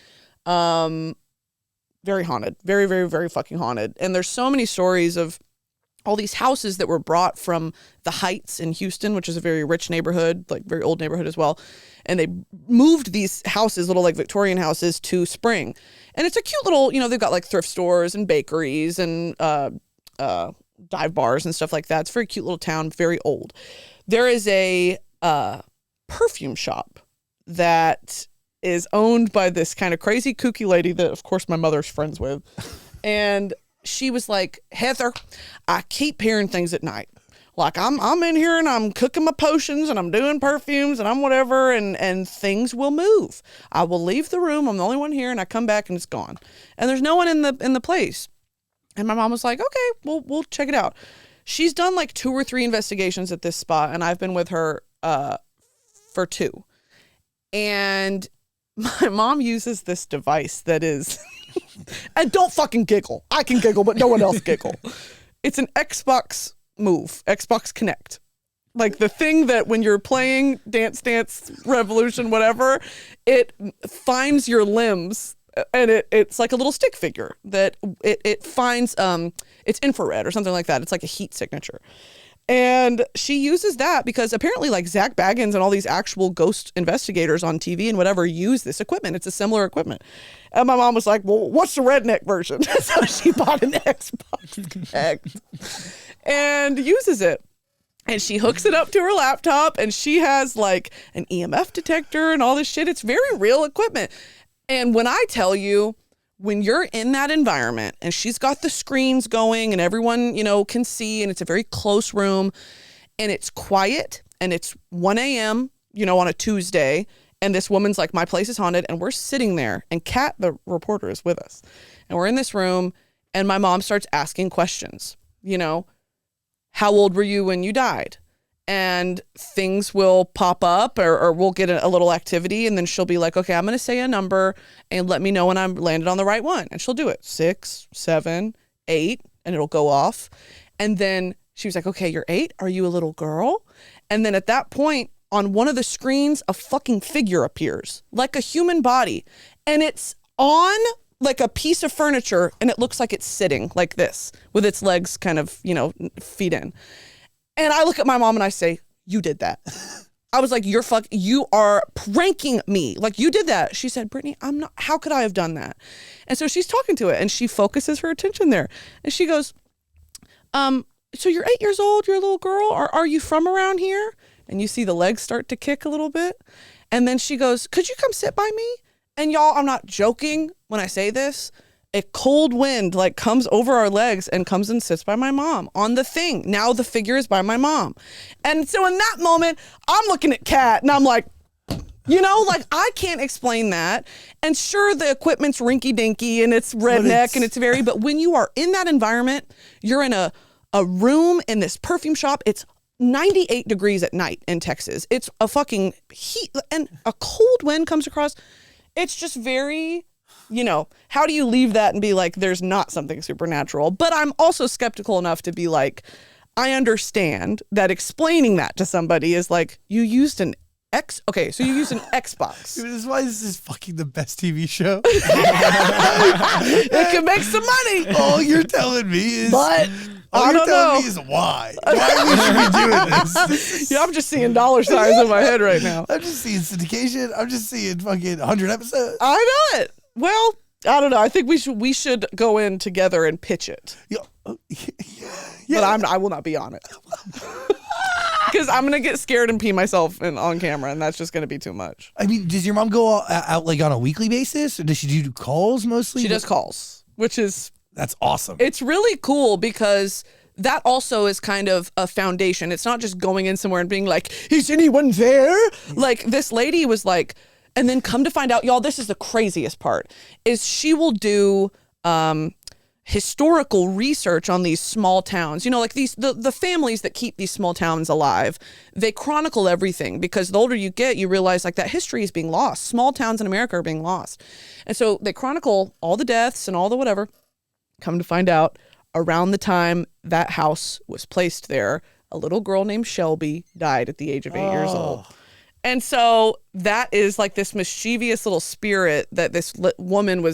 Speaker 3: Very haunted, very, very, very fucking haunted. And there's so many stories of all these houses that were brought from the Heights in Houston, which is a very rich neighborhood, like very old neighborhood as well. And they moved these houses, little like Victorian houses, to Spring. And it's a cute little, they've got like thrift stores and bakeries and dive bars and stuff like that. It's a very cute little town, very old. There is a perfume shop that is owned by this kind of crazy kooky lady that, of course, my mother's friends with. And she was like, Heather, I keep hearing things at night. Like I'm in here and I'm cooking my potions and I'm doing perfumes and I'm whatever, and things will move. I will leave the room. I'm the only one here, and I come back and it's gone. And there's no one in the place. And my mom was like, okay, we'll check it out. She's done like 2 or 3 investigations at this spot, and I've been with her for 2. And my mom uses this device that is, and don't fucking giggle. I can giggle, but no one else giggle. It's an Xbox Move, Xbox Connect. Like the thing that when you're playing Dance Dance Revolution, whatever, it finds your limbs, and it's like a little stick figure that it finds, it's infrared or something like that. It's like a heat signature. And she uses that because apparently like Zach Baggins and all these actual ghost investigators on TV and whatever use this equipment. It's a similar equipment. And my mom was like, well, what's the redneck version? So she bought an Xbox Connect. and uses it. And she hooks it up to her laptop, and she has like an EMF detector and all this shit. It's very real equipment. And when I tell you, when you're in that environment and she's got the screens going and everyone, can see, and it's a very close room and it's quiet and it's 1 a.m., on a Tuesday. And this woman's like, my place is haunted. And we're sitting there, and Kat, the reporter, is with us. And we're in this room, and my mom starts asking questions, how old were you when you died? And things will pop up or we'll get a little activity, and then she'll be like, okay, I'm going to say a number and let me know when I'm landed on the right one. And she'll do it 6, 7, 8, and it'll go off. And then she was like, okay, you're 8. Are you a little girl? And then at that point on one of the screens, a fucking figure appears like a human body, and it's on like a piece of furniture, and it looks like it's sitting like this with its legs kind of, feet in. And I look at my mom and I say, you did that. I was like, you are pranking me. Like, you did that. She said, Brittany, I'm not, how could I have done that? And so she's talking to it, and she focuses her attention there. And she goes, so you're 8 years old, you're a little girl, or are you from around here? And you see the legs start to kick a little bit. And then she goes, could you come sit by me? And y'all, I'm not joking when I say this. A cold wind like comes over our legs and comes and sits by my mom on the thing. Now the figure is by my mom. And so in that moment, I'm looking at Kat and I'm like, I can't explain that. And sure, the equipment's rinky dinky and it's redneck and it's but when you are in that environment, you're in a room in this perfume shop. It's 98 degrees at night in Texas. It's a fucking heat, and a cold wind comes across. It's just very, how do you leave that and be like, there's not something supernatural? But I'm also skeptical enough to be like, I understand that explaining that to somebody is like, you used an okay, so you used an Xbox.
Speaker 1: Dude, this is why this is fucking the best TV show.
Speaker 3: It can make some money.
Speaker 1: All you're telling me is...
Speaker 3: But...
Speaker 1: All you're telling me is why. Why we should be doing this.
Speaker 3: Yeah, I'm just seeing dollar signs in my head right now.
Speaker 1: I'm just seeing syndication. I'm just seing fucking 100 episodes.
Speaker 3: I know it. Well, I don't know. I think we should go in together and pitch it.
Speaker 1: Yeah.
Speaker 3: But I will not be on it. Because I'm going to get scared and pee myself on camera, and that's just going to be too much.
Speaker 1: I mean, does your mom go out like on a weekly basis, or does she do calls mostly?
Speaker 3: She does calls, which is...
Speaker 1: That's awesome.
Speaker 3: It's really cool because that also is kind of a foundation. It's not just going in somewhere and being like, is anyone there? Like, this lady was like, and then come to find out, y'all, this is the craziest part, is she will do historical research on these small towns. Like the families that keep these small towns alive, they chronicle everything, because the older you get, you realize like that history is being lost. Small towns in America are being lost. And so they chronicle all the deaths and all the whatever. Come to find out, around the time that house was placed there, a little girl named Shelby died at the age of 8 years old. And so that is like this mischievous little spirit that this woman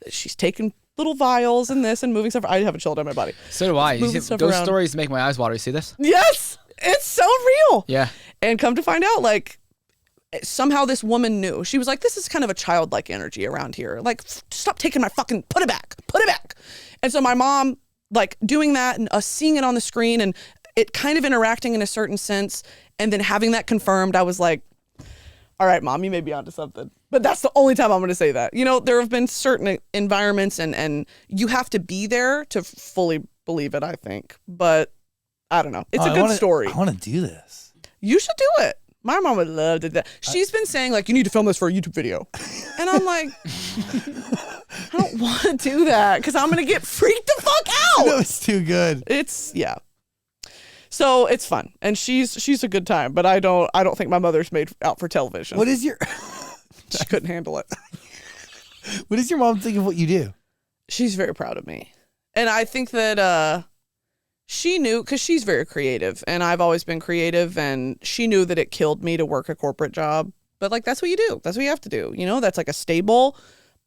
Speaker 3: she's taking little vials and this and moving stuff. I have a chill on my body.
Speaker 2: So do I.
Speaker 3: Moving
Speaker 2: Those
Speaker 3: around.
Speaker 2: stories make my eyes water. You see this?
Speaker 3: Yes, it's so real.
Speaker 2: Yeah.
Speaker 3: And come to find out, like, somehow this woman knew. She was like, this is kind of a childlike energy around here. Like, stop taking my fucking, put it back. And so my mom, like, doing that and us seeing it on the screen and it kind of interacting in a certain sense and then having that confirmed, I was like, all right, Mom, you may be onto something. But that's the only time I'm going to say that. There have been certain environments and you have to be there to fully believe it, I think. But I don't know. It's a good story.
Speaker 1: I want to do this.
Speaker 3: You should do it. My mom would love to do that. She's been saying, like, you need to film this for a YouTube video. And I'm like, I don't want to do that because I'm going to get freaked the fuck out.
Speaker 1: No, it's too good.
Speaker 3: Yeah. So it's fun. And she's a good time. But I don't think my mother's made out for television.
Speaker 1: What is your...
Speaker 3: She couldn't handle it.
Speaker 1: What does your mom think of what you do?
Speaker 3: She's very proud of me. And I think that... she knew, because she's very creative and I've always been creative, and she knew that it killed me to work a corporate job. But like, that's what you do. That's what you have to do. That's like a stable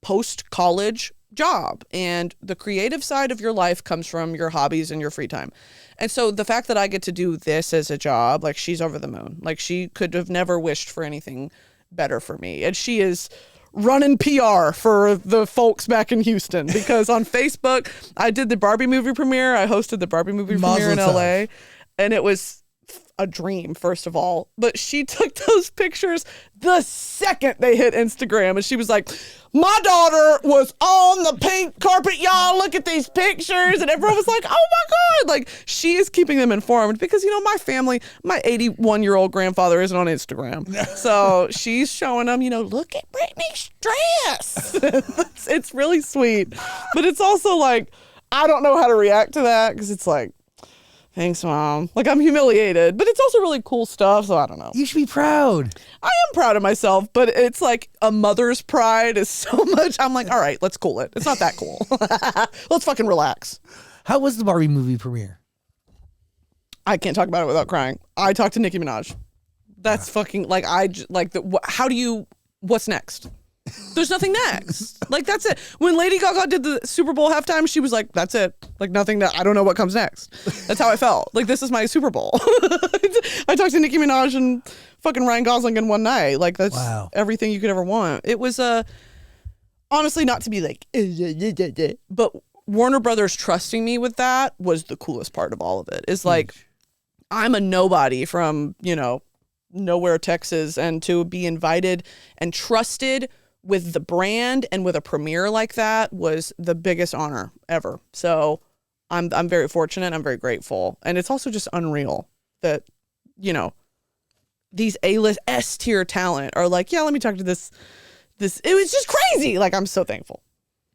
Speaker 3: post-college job. And the creative side of your life comes from your hobbies and your free time. And so the fact that I get to do this as a job, like, she's over the moon. Like, she could have never wished for anything better for me. And she is running PR for the folks back in Houston, because on Facebook, I did the Barbie movie premiere. I hosted the Barbie movie premiere in LA, and it was a dream, first of all. But she took those pictures the second they hit Instagram, and she was like, my daughter was on the pink carpet, y'all. Look at these pictures. And everyone was like, oh my God. Like, she is keeping them informed because, my family, my 81-year-old grandfather isn't on Instagram. So she's showing them, look at Brittany's dress. It's really sweet. But it's also like, I don't know how to react to that because it's like, thanks, Mom. Like, I'm humiliated, but it's also really cool stuff, so I don't know.
Speaker 1: You should be proud.
Speaker 3: I am proud of myself, but it's like a mother's pride is so much. I'm like, all right, let's cool it. It's not that cool. Let's fucking relax.
Speaker 1: How was the Barbie movie premiere?
Speaker 3: I can't talk about it without crying. I talked to Nicki Minaj. That's fucking, like, what's next? There's nothing next. Like, that's it. When Lady Gaga did the Super Bowl halftime, she was like, that's it. Like, nothing I don't know what comes next. That's how I felt. Like, this is my Super Bowl. I talked to Nicki Minaj and fucking Ryan Gosling in one night. Like, that's everything you could ever want. It was, honestly, not to be like, but Warner Brothers trusting me with that was the coolest part of all of it. Is like, I'm a nobody from, nowhere, Texas, and to be invited and trusted with the brand and with a premiere like that was the biggest honor ever. So I'm very fortunate. I'm very grateful. And it's also just unreal that, these A-list S-tier talent are like, yeah, let me talk to this. It was just crazy. Like, I'm so thankful.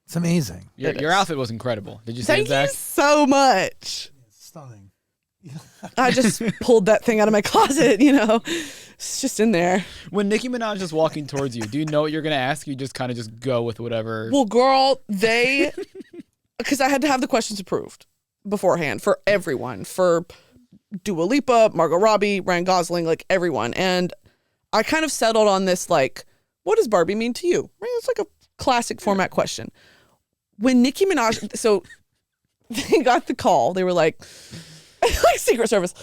Speaker 1: It's amazing.
Speaker 2: Your outfit was incredible. Did you see it, Zach?
Speaker 3: Thank you so much.
Speaker 1: It's stunning.
Speaker 3: I just pulled that thing out of my closet, It's just in there.
Speaker 2: When Nicki Minaj is walking towards you, do you know what you're going to ask? You just kind of just go with whatever.
Speaker 3: Well, girl, because I had to have the questions approved beforehand for everyone, for Dua Lipa, Margot Robbie, Ryan Gosling, like everyone. And I kind of settled on this, like, what does Barbie mean to you? Right? It's like a classic format question. When Nicki Minaj, so they got the call, they were like Secret Service,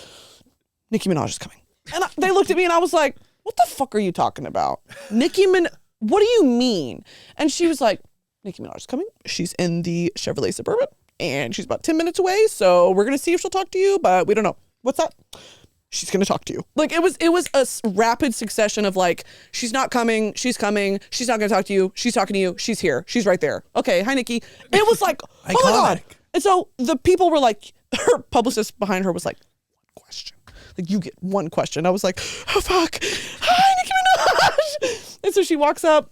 Speaker 3: Nicki Minaj is coming. And they looked at me and I was like, what the fuck are you talking about? What do you mean? And she was like, Nicki Minaj is coming. She's in the Chevrolet Suburban and she's about 10 minutes away. So we're going to see if she'll talk to you, but we don't know. What's that? She's going to talk to you. Like, it was a rapid succession of like, she's not coming. She's coming. She's not going to talk to you. She's talking to you. She's here. She's right there. Okay. Hi, Nicki. It was like, oh my God. And so the people were like, her publicist behind her was like, one question. Like, you get one question. I was like, oh, fuck. Hi, Nicki Minaj. And so she walks up,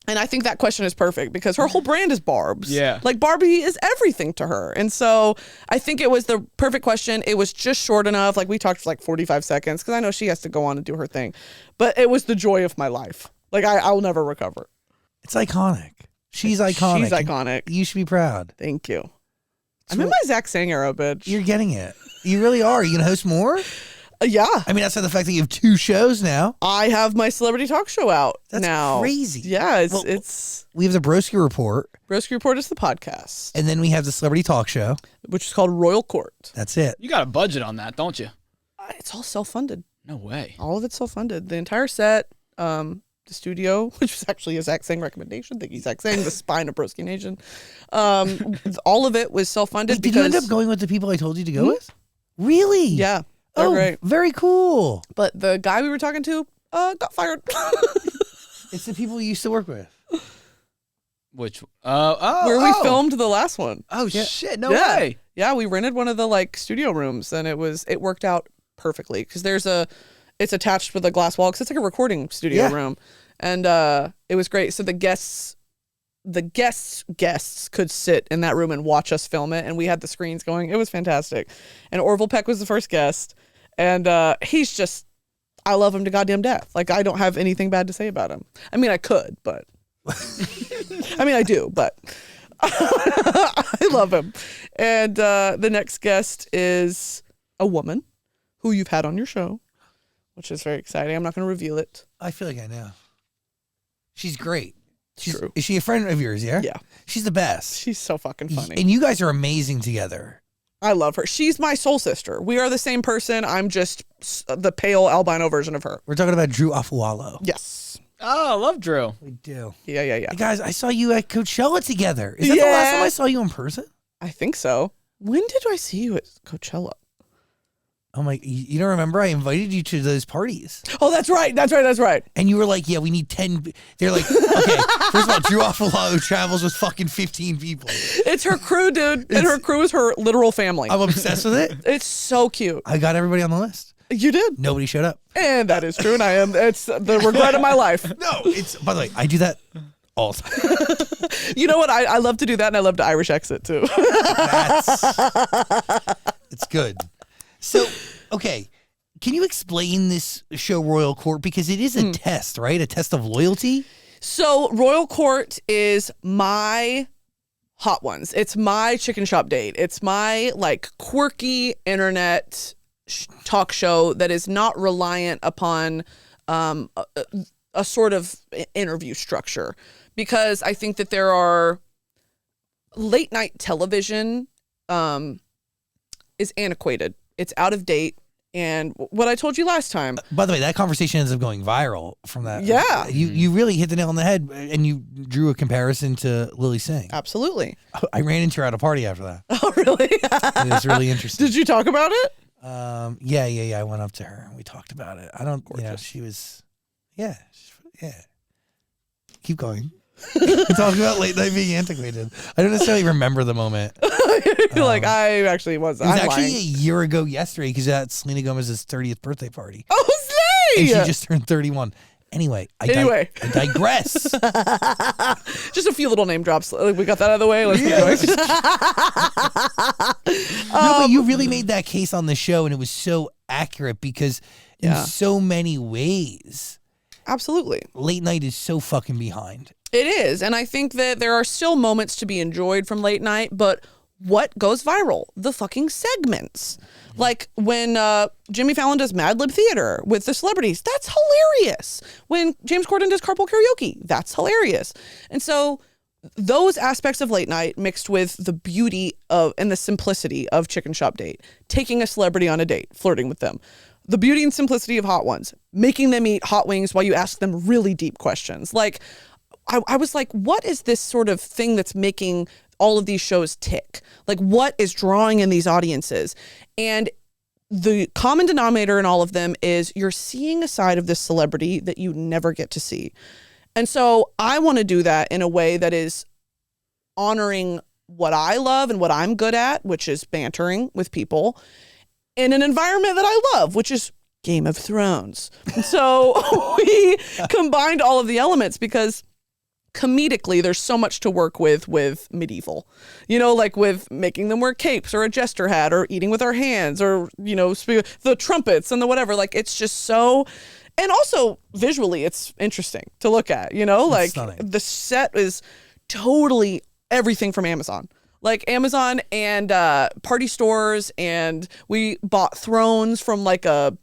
Speaker 3: and I think that question is perfect because her whole brand is Barb's.
Speaker 2: Yeah.
Speaker 3: Like, Barbie is everything to her. And so I think it was the perfect question. It was just short enough. Like, we talked for like 45 seconds because I know she has to go on and do her thing. But it was the joy of my life. Like, I'll never recover.
Speaker 1: It's iconic. She's iconic.
Speaker 3: She's iconic.
Speaker 1: You should be proud.
Speaker 3: Thank you. I'm in my Zach Sang era, bitch.
Speaker 1: You're getting it. You really are. Are you going to host more?
Speaker 3: Yeah.
Speaker 1: I mean, outside the fact that you have 2 shows now.
Speaker 3: I have my celebrity talk show out
Speaker 1: That's
Speaker 3: now.
Speaker 1: crazy.
Speaker 3: Yeah, it's
Speaker 1: We have the Broski Report.
Speaker 3: Broski Report is the podcast.
Speaker 1: And then we have the Celebrity Talk Show.
Speaker 3: Which is called Royal Court.
Speaker 1: That's it.
Speaker 2: You got a budget on that, don't you?
Speaker 3: It's all self-funded.
Speaker 2: No way.
Speaker 3: All of it's self-funded. The entire set, the studio, which was actually a Zach Sang recommendation. Thank you, Zach Sang, the spine of Broski Nation. All of it was self-funded.
Speaker 1: Did you end up going with the people I told you to go with? Really?
Speaker 3: Yeah. They're great.
Speaker 1: Very cool.
Speaker 3: But the guy we were talking to got fired.
Speaker 1: It's the people you used to work with.
Speaker 2: Which?
Speaker 3: Where we filmed the last one.
Speaker 2: Oh, shit. No way.
Speaker 3: Yeah, we rented one of the like studio rooms and it worked out perfectly because it's attached with a glass wall because it's like a recording studio room. And it was great. So the guests could sit in that room and watch us film it, and we had the screens going. It was fantastic. And Orville Peck was the first guest, and he's just, I love him to goddamn death. Like, I don't have anything bad to say about him. I mean, I could, but I mean, I do, but I love him. And the next guest is a woman who you've had on your show, which is very exciting. I'm not going to reveal it.
Speaker 1: I feel like I know. She's great.
Speaker 3: True.
Speaker 1: Is she a friend of yours, yeah?
Speaker 3: Yeah.
Speaker 1: She's the best.
Speaker 3: She's so fucking funny.
Speaker 1: And you guys are amazing together.
Speaker 3: I love her. She's my soul sister. We are the same person. I'm just the pale albino version of her.
Speaker 1: We're talking about Drew Afualo.
Speaker 3: Yes.
Speaker 2: Oh, I love Drew.
Speaker 1: We do.
Speaker 3: Yeah.
Speaker 1: Hey, guys, I saw you at Coachella together. Is that the last time I saw you in person?
Speaker 3: I think so. When did I see you at Coachella?
Speaker 1: Oh my! You don't remember? I invited you to those parties.
Speaker 3: Oh, that's right.
Speaker 1: And you were like, "Yeah, we need 10." They're like, "Okay, first of all, Drew Offalo travels with fucking 15 people."
Speaker 3: It's her crew, dude, and her crew is her literal family.
Speaker 1: I'm obsessed with it.
Speaker 3: It's so cute.
Speaker 1: I got everybody on the list.
Speaker 3: You did,
Speaker 1: Nobody showed up.
Speaker 3: and that is true. And I am. It's the regret of my life.
Speaker 1: No, it's. By the way, I do that all the time.
Speaker 3: You know what? I love to do that, and I love to Irish exit too.
Speaker 1: It's good. So, okay, can you explain this show Royal Court? Because it is a test, right? A test of loyalty?
Speaker 3: So Royal Court is my hot ones. It's my chicken shop date. It's my like quirky internet talk show that is not reliant upon a sort of interview structure. Because I think that there are late night television is antiquated. It's out of date. And what I told you last time.
Speaker 1: By the way, that conversation ends up going viral from that.
Speaker 3: Yeah.
Speaker 1: You really hit the nail on the head, and you drew a comparison to Lily Singh.
Speaker 3: Absolutely.
Speaker 1: I ran into her at a party after that.
Speaker 3: Oh, really?
Speaker 1: It was really interesting.
Speaker 3: Did you talk about it?
Speaker 1: Yeah. I went up to her and we talked about it. I don't, she was, yeah. Keep going. Talking about late night being antiquated. I don't necessarily remember the moment.
Speaker 3: You're like, I actually was.
Speaker 1: It was actually a year ago yesterday because that's Selena Gomez's 30th birthday party.
Speaker 3: Oh,
Speaker 1: And
Speaker 3: slay!
Speaker 1: she just turned 31. Anyway, I digress.
Speaker 3: Just a few little name drops. We got that out of the way. Let's keep going.
Speaker 1: No, but you really made that case on the show, and it was so accurate because in so many ways,
Speaker 3: Absolutely.
Speaker 1: late night is so fucking behind.
Speaker 3: It is. And I think that there are still moments to be enjoyed from late night, but what goes viral? The fucking segments. Like when Jimmy Fallon does Mad Lib Theater with the celebrities, that's hilarious. When James Corden does Carpool Karaoke, that's hilarious. And so those aspects of late night mixed with the beauty of and the simplicity of Chicken Shop Date, taking a celebrity on a date, flirting with them, the beauty and simplicity of Hot Ones, making them eat hot wings while you ask them really deep questions. Like, I was like, what is this sort of thing that's making all of these shows tick? Like, what is drawing in these audiences? And the common denominator in all of them is you're seeing a side of this celebrity that you never get to see. And so I want to do that in a way that is honoring what I love and what I'm good at, which is bantering with people in an environment that I love, which is Game of Thrones. So we combined all of the elements because comedically, there's so much to work with medieval, like with making them wear capes or a jester hat or eating with our hands or, the trumpets and the whatever. Like, it's just so, and also visually, it's interesting to look at, like
Speaker 1: stunning.
Speaker 3: The set is totally everything from Amazon. Like Amazon and party stores, and we bought thrones from like a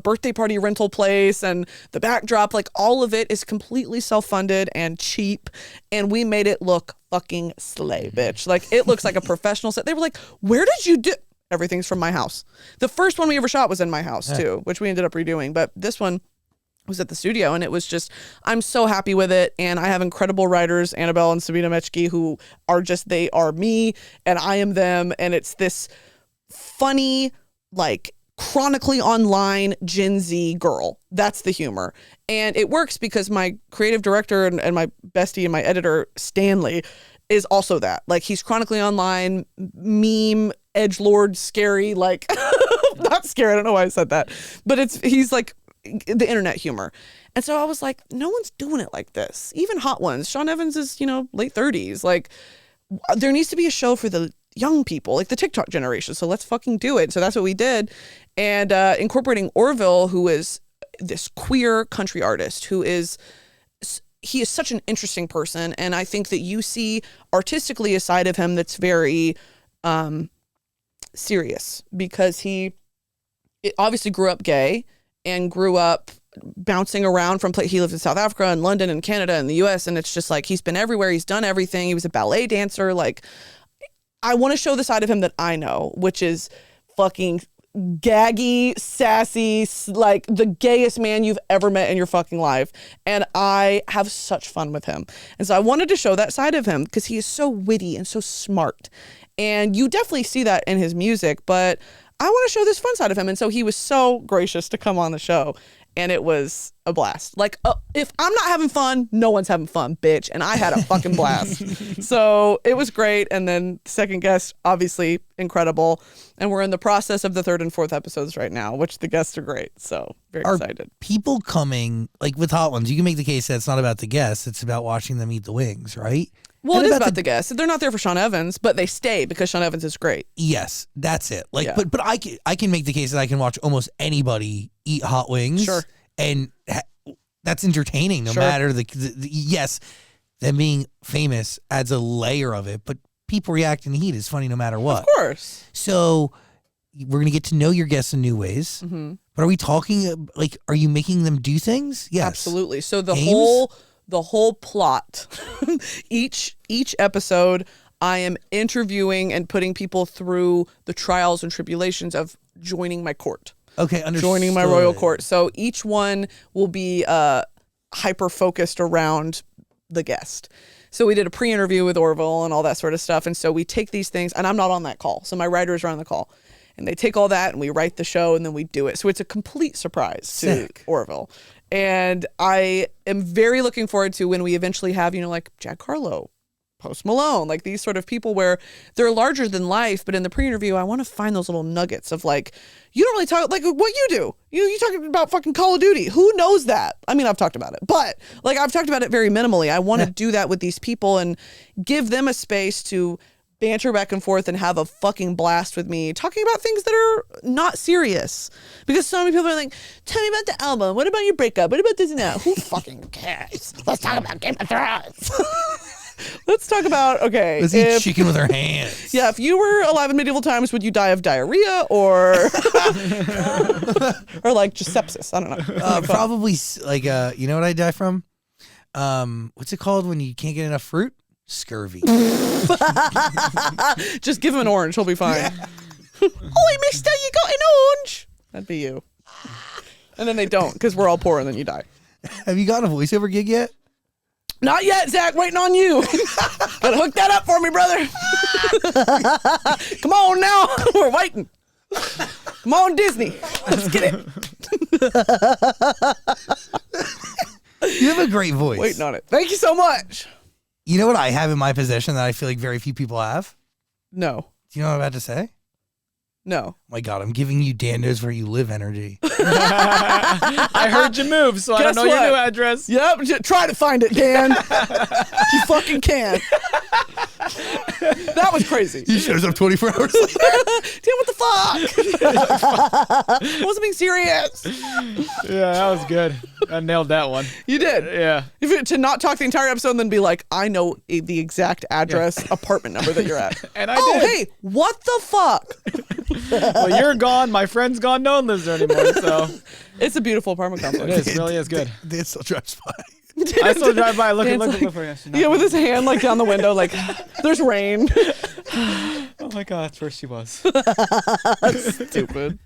Speaker 3: birthday party rental place, and the backdrop, like all of it is completely self-funded and cheap, and we made it look fucking slay, bitch. Like it looks like a professional set. They were like, where did you do? Everything's from my house. The first one we ever shot was in my house too, which we ended up redoing, but this one was at the studio, and it was just, I'm so happy with it. And I have incredible writers, Annabelle and Sabina Mechke, who are just, they are me and I am them. And it's this funny, like chronically online Gen Z girl. That's the humor. And it works because my creative director and my bestie and my editor, Stanley, is also that. Like, he's chronically online, meme, edgelord, scary, like, not scary. I don't know why I said that, but he's like, the internet humor. And so I was like, no one's doing it like this. Even Hot Ones. Sean Evans is, late 30s. Like, there needs to be a show for the young people, like the TikTok generation. So let's fucking do it. So that's what we did. And incorporating Orville, who is this queer country artist he is such an interesting person. And I think that you see artistically a side of him that's very serious, because he obviously grew up gay and grew up bouncing around he lived in South Africa and London and Canada and the US. And it's just like, he's been everywhere. He's done everything. He was a ballet dancer. Like, I want to show the side of him that I know, which is fucking gaggy, sassy, like the gayest man you've ever met in your fucking life. And I have such fun with him. And so I wanted to show that side of him because he is so witty and so smart. And you definitely see that in his music, but I want to show this fun side of him. And so he was so gracious to come on the show. And it was a blast. Like, if I'm not having fun, no one's having fun, bitch. And I had a fucking blast. So it was great. And then second guest, obviously incredible. And we're in the process of the third and fourth episodes right now, which the guests are great. So very excited.
Speaker 1: People coming, like with Hot Ones, you can make the case that it's not about the guests. It's about watching them eat the wings, right?
Speaker 3: Well, it is about the guests. They're not there for Sean Evans, but they stay because Sean Evans is great.
Speaker 1: Yes, that's it. Like, yeah. but I can make the case that I can watch almost anybody eat hot wings.
Speaker 3: Sure.
Speaker 1: And that's entertaining no matter the yes, them being famous adds a layer of it, but people reacting to heat is funny no matter what.
Speaker 3: Of course.
Speaker 1: So we're going to get to know your guests in new ways. Mm-hmm. But are we talking, like, are you making them do things? Yes.
Speaker 3: Absolutely. So the whole plot, each episode, I am interviewing and putting people through the trials and tribulations of joining my court.
Speaker 1: Okay, understood.
Speaker 3: Joining my royal court. So each one will be hyper focused around the guest. So we did a pre-interview with Orville and all that sort of stuff. And so we take these things, and I'm not on that call. So my writers are on the call. And they take all that and we write the show and then we do it. So it's a complete surprise to Orville. And I am very looking forward to when we eventually have, like Jack Harlow, Post Malone, like these sort of people where they're larger than life. But in the pre-interview, I want to find those little nuggets of like, you don't really talk like what you do. You talking about fucking Call of Duty. Who knows that? I mean, I've talked about it, but like I've talked about it very minimally. I want to do that with these people and give them a space to banter back and forth and have a fucking blast with me talking about things that are not serious. Because so many people are like, tell me about the album. What about your breakup? What about this and that? Who fucking cares? Let's talk about Game of Thrones. Let's talk about, okay.
Speaker 1: Let's eat chicken with our hands.
Speaker 3: Yeah, if you were alive in medieval times, would you die of diarrhea or or like just sepsis? I don't know.
Speaker 1: Probably like, you know what I die from? What's it called when you can't get enough fruit? Scurvy.
Speaker 3: Just give him an orange. He'll be fine. Yeah. Oi, mister, you got an orange? That'd be you. And then they don't because we're all poor and then you die.
Speaker 1: Have you gotten a voiceover gig yet?
Speaker 3: Not yet, Zach. Waiting on you. Gotta hook that up for me, brother. Come on now. We're waiting. Come on, Disney. Let's get it.
Speaker 1: You have a great voice.
Speaker 3: Waiting on it. Thank you so much.
Speaker 1: You know what I have in my possession that I feel like very few people have?
Speaker 3: No.
Speaker 1: Do you know what I'm about to say?
Speaker 3: No.
Speaker 1: Oh my God, I'm giving you Dan knows where you live energy.
Speaker 2: I heard you move, so I don't know your new address.
Speaker 3: Yep, try to find it, Dan. You fucking can. That was crazy.
Speaker 1: He shows up 24 hours later.
Speaker 3: Dan, what the fuck? I wasn't being serious.
Speaker 2: Yeah, that was good. I nailed that one.
Speaker 3: You did.
Speaker 2: Yeah.
Speaker 3: To not talk the entire episode and then be like, I know the exact address, apartment number that you're at.
Speaker 2: And I did.
Speaker 3: Hey, what the fuck?
Speaker 2: Well, you're gone. My friend's gone. No one lives there anymore. So
Speaker 3: it's a beautiful apartment complex.
Speaker 2: It is. It really is good.
Speaker 1: Dan still drives by.
Speaker 2: I still drive by looking for you.
Speaker 3: Yeah, with his hand like down the window, like there's rain.
Speaker 2: Oh my God, that's where she was.
Speaker 3: Stupid.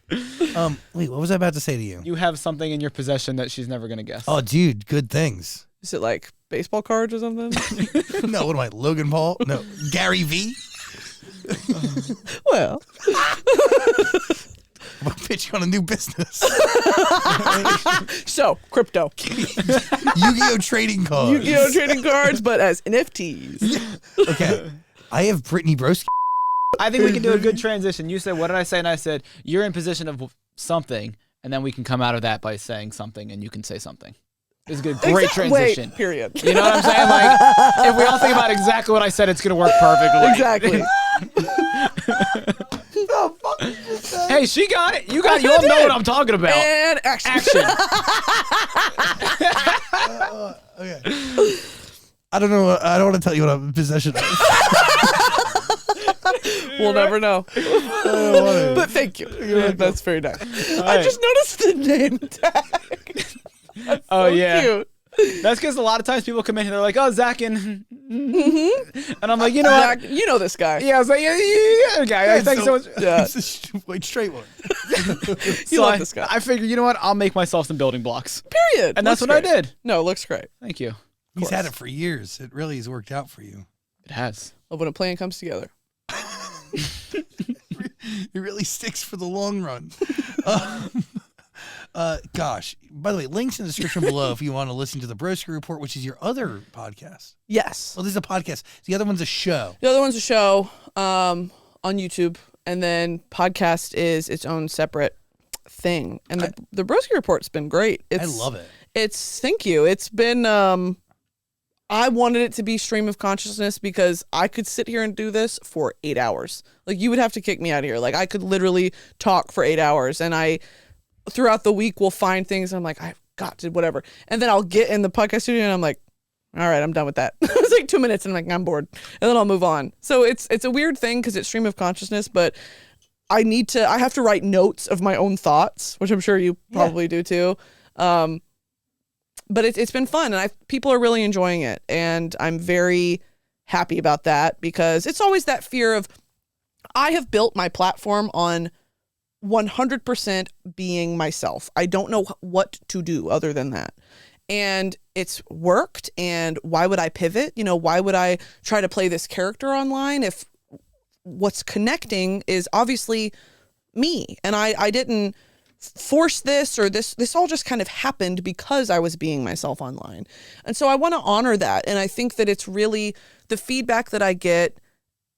Speaker 1: Wait, what was I about to say to you?
Speaker 2: You have something in your possession that she's never gonna guess.
Speaker 1: Oh, dude, good things.
Speaker 3: Is it like baseball cards or something?
Speaker 1: No, what am I, Logan Paul? No, Gary V.
Speaker 3: Well.
Speaker 1: I'm pitching on a new business.
Speaker 3: So, crypto.
Speaker 1: Yu-Gi-Oh! Trading cards.
Speaker 3: Yu-Gi-Oh! Trading cards, but as NFTs.
Speaker 1: Okay. I have Brittany Broski.
Speaker 2: I think we can do a good transition. You said, what did I say? And I said, you're in position of something, and then we can come out of that by saying something, and you can say something. It's a good, great transition.
Speaker 3: Wait, period.
Speaker 2: You know what I'm saying? Like, if we all think about exactly what I said, it's going to work perfectly.
Speaker 3: Exactly.
Speaker 1: The fuck did you say?
Speaker 2: Hey, she got it. You got it. You all know what I'm talking about.
Speaker 3: And action.
Speaker 1: Okay. I don't know. I don't want to tell you what I'm in possession of.
Speaker 3: We'll never know. But thank you. That's very nice. I just noticed the name tag. That's so cute.
Speaker 2: That's because a lot of times people come in and they're like, "Oh, Zach and," and I'm like, you know
Speaker 3: Zach,
Speaker 2: what?
Speaker 3: you know this guy.
Speaker 2: Yeah, I was like, yeah, guy. Like, thanks so much.
Speaker 3: Yeah.
Speaker 1: It's a white straight one.
Speaker 3: You love this guy.
Speaker 2: I figured, you know what? I'll make myself some building blocks,
Speaker 3: Period.
Speaker 2: and that's
Speaker 3: Looks
Speaker 2: what I
Speaker 3: great.
Speaker 2: did.
Speaker 3: No, it looks great.
Speaker 2: Thank you.
Speaker 1: He's had it for years. It really has worked out for you.
Speaker 2: It has.
Speaker 3: Love when a plan comes together.
Speaker 1: It really sticks for the long run. Gosh, by the way, links in the description below if you want to listen to the Broski Report, which is your other podcast.
Speaker 3: Yes.
Speaker 1: Well, this is a podcast. The other one's a show.
Speaker 3: The other one's a show on YouTube, and then podcast is its own separate thing. And the Broski Report's been great.
Speaker 1: I love it.
Speaker 3: Thank you. It's been I wanted it to be stream of consciousness because I could sit here and do this for 8 hours. Like, you would have to kick me out of here. Like, I could literally talk for 8 hours, and I throughout the week will find things and I'm like, I've got to whatever. And then I'll get in the podcast studio and I'm like, all right, I'm done with that. It's like 2 minutes and I'm like, I'm bored. And then I'll move on. So it's a weird thing because it's stream of consciousness, but I have to write notes of my own thoughts, which I'm sure you probably do too. But it's been fun, and people are really enjoying it, and I'm very happy about that because it's always that fear of, I have built my platform on 100% being myself. I don't know what to do other than that. And it's worked, and why would I pivot? Why would I try to play this character online if what's connecting is obviously me? And I didn't force this, or this all just kind of happened because I was being myself online. And so I want to honor that. And I think that it's really the feedback that I get,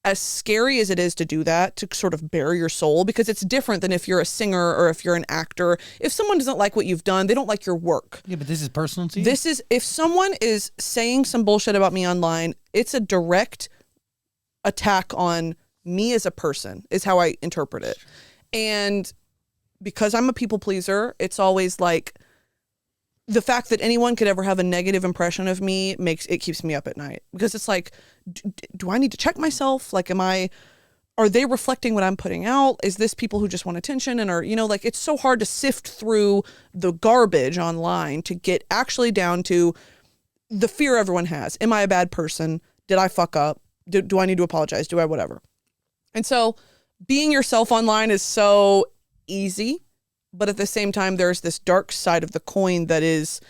Speaker 3: as scary as it is to do that, to sort of bare your soul, because it's different than if you're a singer or if you're an actor. If someone doesn't like what you've done, they don't like your work.
Speaker 1: Yeah, but this is personal to you?
Speaker 3: This is, if someone is saying some bullshit about me online, it's a direct attack on me as a person, is how I interpret it. And because I'm a people pleaser, it's always like, the fact that anyone could ever have a negative impression of me keeps me up at night, because it's like, do I need to check myself? Like, are they reflecting what I'm putting out? Is this people who just want attention and are, like, it's so hard to sift through the garbage online to get actually down to the fear everyone has. Am I a bad person? Did I fuck up? Do I need to apologize? Do I whatever? And so being yourself online is so easy. But at the same time, there's this dark side of the coin that is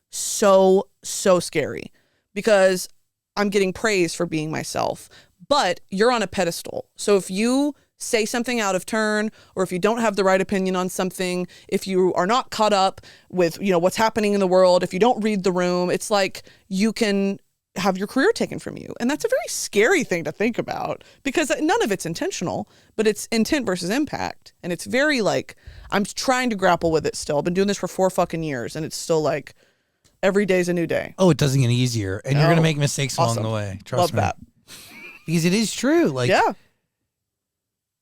Speaker 3: so, so scary, because I'm getting praise for being myself, but you're on a pedestal. So if you say something out of turn, or if you don't have the right opinion on something, if you are not caught up with, what's happening in the world, if you don't read the room, it's like you can have your career taken from you. And that's a very scary thing to think about, because none of it's intentional, but it's intent versus impact. And it's very like, I'm trying to grapple with it still. I've been doing this for 4 fucking years, and it's still like, every day's a new day.
Speaker 1: Oh, it doesn't get easier. And you're going to make mistakes along the way. Trust me.
Speaker 3: Love that.
Speaker 1: Because it is true. Like,
Speaker 3: yeah.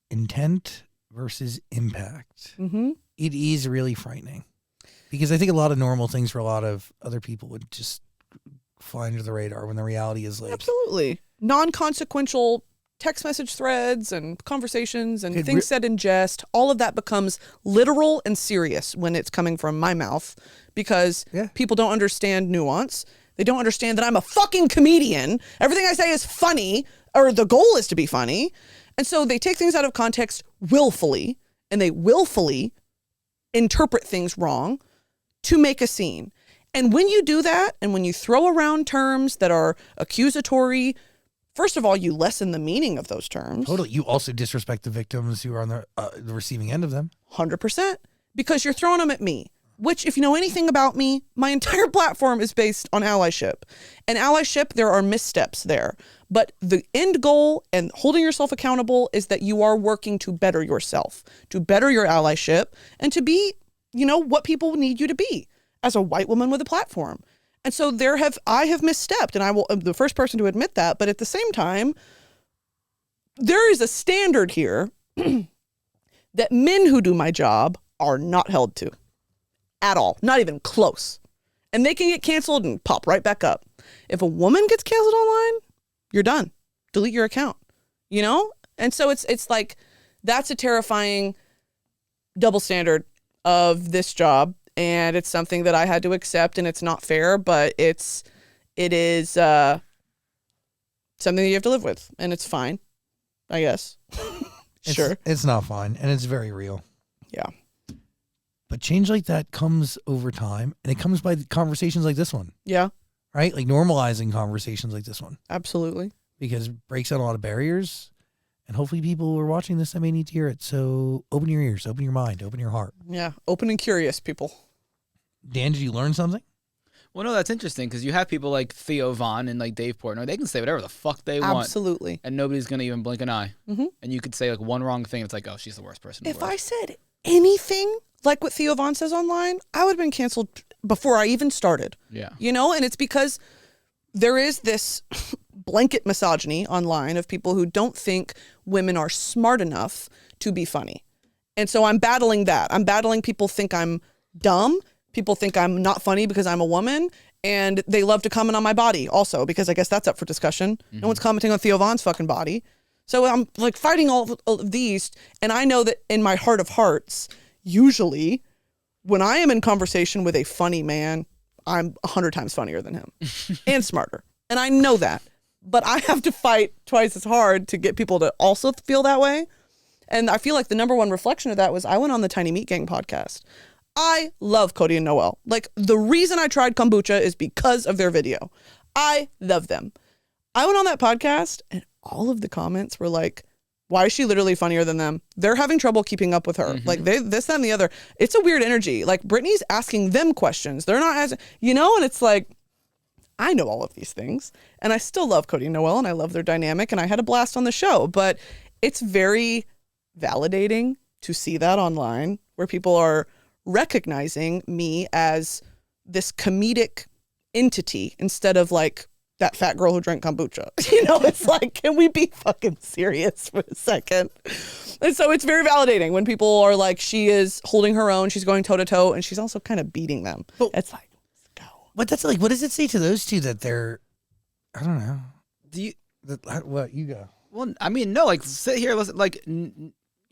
Speaker 1: Intent versus impact.
Speaker 3: Mm-hmm.
Speaker 1: It is really frightening, because I think a lot of normal things for a lot of other people would just fly under the radar, when the reality is like,
Speaker 3: absolutely non-consequential text message threads and conversations and things said in jest. All of that becomes literal and serious when it's coming from my mouth, because people don't understand nuance. They don't understand that I'm a fucking comedian. Everything I say is funny, or the goal is to be funny. And so they take things out of context willfully, and they willfully interpret things wrong to make a scene. And when you do that, and when you throw around terms that are accusatory, first of all, you lessen the meaning of those terms.
Speaker 1: Totally. You also disrespect the victims who are on the receiving end of them.
Speaker 3: 100%. Because you're throwing them at me, which, if you know anything about me, my entire platform is based on allyship. And allyship, there are missteps there. But the end goal and holding yourself accountable is that you are working to better yourself, to better your allyship, and to be, what people need you to be as a white woman with a platform. And so I have misstepped, and I'm the first person to admit that. But at the same time, there is a standard here that men who do my job are not held to at all, not even close. And they can get canceled and pop right back up. If a woman gets canceled online, you're done. Delete your account, And so it's like, that's a terrifying double standard of this job. and it's something that I had to accept, and it's not fair, but it is something that you have to live with, and it's fine, I guess. Sure.
Speaker 1: It's not fine, and it's very real.
Speaker 3: Yeah.
Speaker 1: But change like that comes over time, and it comes by conversations like this one.
Speaker 3: Yeah.
Speaker 1: Right? Like normalizing conversations like this one.
Speaker 3: Absolutely.
Speaker 1: Because it breaks down a lot of barriers, and hopefully people who are watching this that may need to hear it. So open your ears, open your mind, open your heart.
Speaker 3: Yeah. Open and curious, people.
Speaker 1: Dan, did you learn something?
Speaker 2: Well, no, that's interesting because you have people like Theo Von and like Dave Portnoy. They can say whatever the fuck they want.
Speaker 3: Absolutely.
Speaker 2: And nobody's going to even blink an eye.
Speaker 3: Mm-hmm.
Speaker 2: And you could say like one wrong thing. It's like, oh, she's the worst person in the
Speaker 3: If
Speaker 2: world.
Speaker 3: I said anything like what Theo Von says online, I would have been canceled before I even started.
Speaker 2: Yeah.
Speaker 3: You know, and it's because there is this blanket misogyny online of people who don't think women are smart enough to be funny. And so I'm battling that. I'm battling people think I'm dumb. People think I'm not funny because I'm a woman. And they love to comment on my body also, because I guess that's up for discussion. Mm-hmm. No one's commenting on Theo Von's fucking body. So I'm like fighting all of these. And I know that in my heart of hearts, usually when I am in conversation with a funny man, I'm 100 times funnier than him and smarter. And I know that. But I have to fight twice as hard to get people to also feel that way. And I feel like the number one reflection of that was I went on the Tiny Meat Gang podcast. I love Cody and Noel. Like, the reason I tried kombucha is because of their video. I love them. I went on that podcast and all of the comments were like, why is she literally funnier than them? They're having trouble keeping up with her. Mm-hmm. Like, this, that, and the other. It's a weird energy. Like, Brittany's asking them questions. They're not asking, you know, and it's like, I know all of these things. And I still love Cody and Noel, and I love their dynamic, and I had a blast on the show. But it's very validating to see that online where people are recognizing me as this comedic entity instead of like that fat girl who drank kombucha. You know, it's like, can we be fucking serious for a second? And so it's very validating when people are like, she is holding her own, she's going toe to toe, and she's also kind of beating them. But it's like, let's go.
Speaker 1: But that's like, what does it say to those two that they're, I don't know. What, you go?
Speaker 2: Well, I mean, no, like sit here, listen, like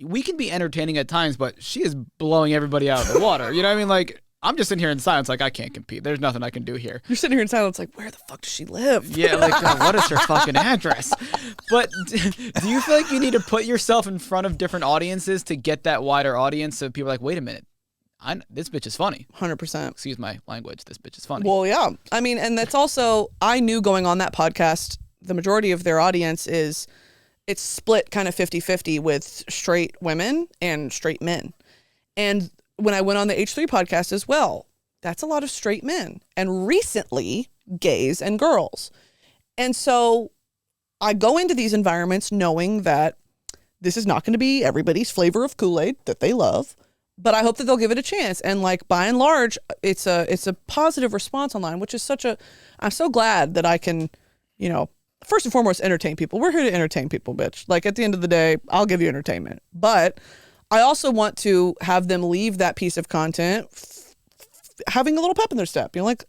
Speaker 2: we can be entertaining at times, but she is blowing everybody out of the water. You know what I mean? Like, I'm just sitting here in silence, like, I can't compete. There's nothing I can do here.
Speaker 3: You're sitting here in silence, like, where the fuck does she live?
Speaker 2: Yeah, like, what is her fucking address? But do you feel like you need to put yourself in front of different audiences to get that wider audience so people are like, wait a minute, this bitch is funny.
Speaker 3: 100%.
Speaker 2: Excuse my language. This bitch is funny.
Speaker 3: Well, yeah. I mean, and that's also, I knew going on that podcast, the majority of their audience is, it's split kind of 50-50 with straight women and straight men. And when I went on the H3 podcast as well, that's a lot of straight men and recently gays and girls. And so I go into these environments knowing that this is not going to be everybody's flavor of Kool-Aid that they love, but I hope that they'll give it a chance. And like, by and large, it's a positive response online, which is I'm so glad that I can, you know, first and foremost, entertain people. We're here to entertain people, bitch. Like, at the end of the day, I'll give you entertainment. But I also want to have them leave that piece of content having a little pep in their step, you know, like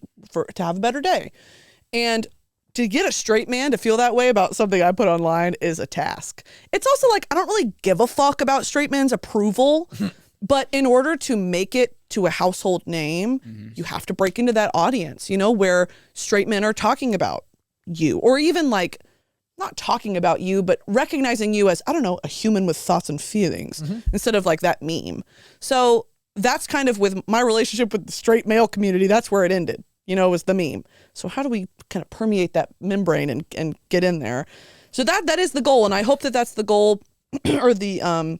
Speaker 3: to have a better day. And to get a straight man to feel that way about something I put online is a task. It's also like, I don't really give a fuck about straight men's approval, but in order to make it to a household name, you have to break into that audience, you know, where straight men are talking about you, or even like not talking about you, but recognizing you as, I don't know, a human with thoughts and feelings instead of like that meme. So that's kind of with my relationship with the straight male community. That's where it ended, you know, was the meme. So how do we kind of permeate that membrane and get in there? So that is the goal. And I hope that that's the goal or the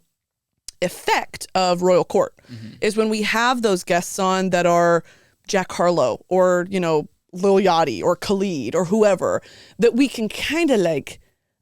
Speaker 3: effect of Royal Court is when we have those guests on that are Jack Harlow or, you know, Lil Yachty or Khalid or whoever, that we can kind of like,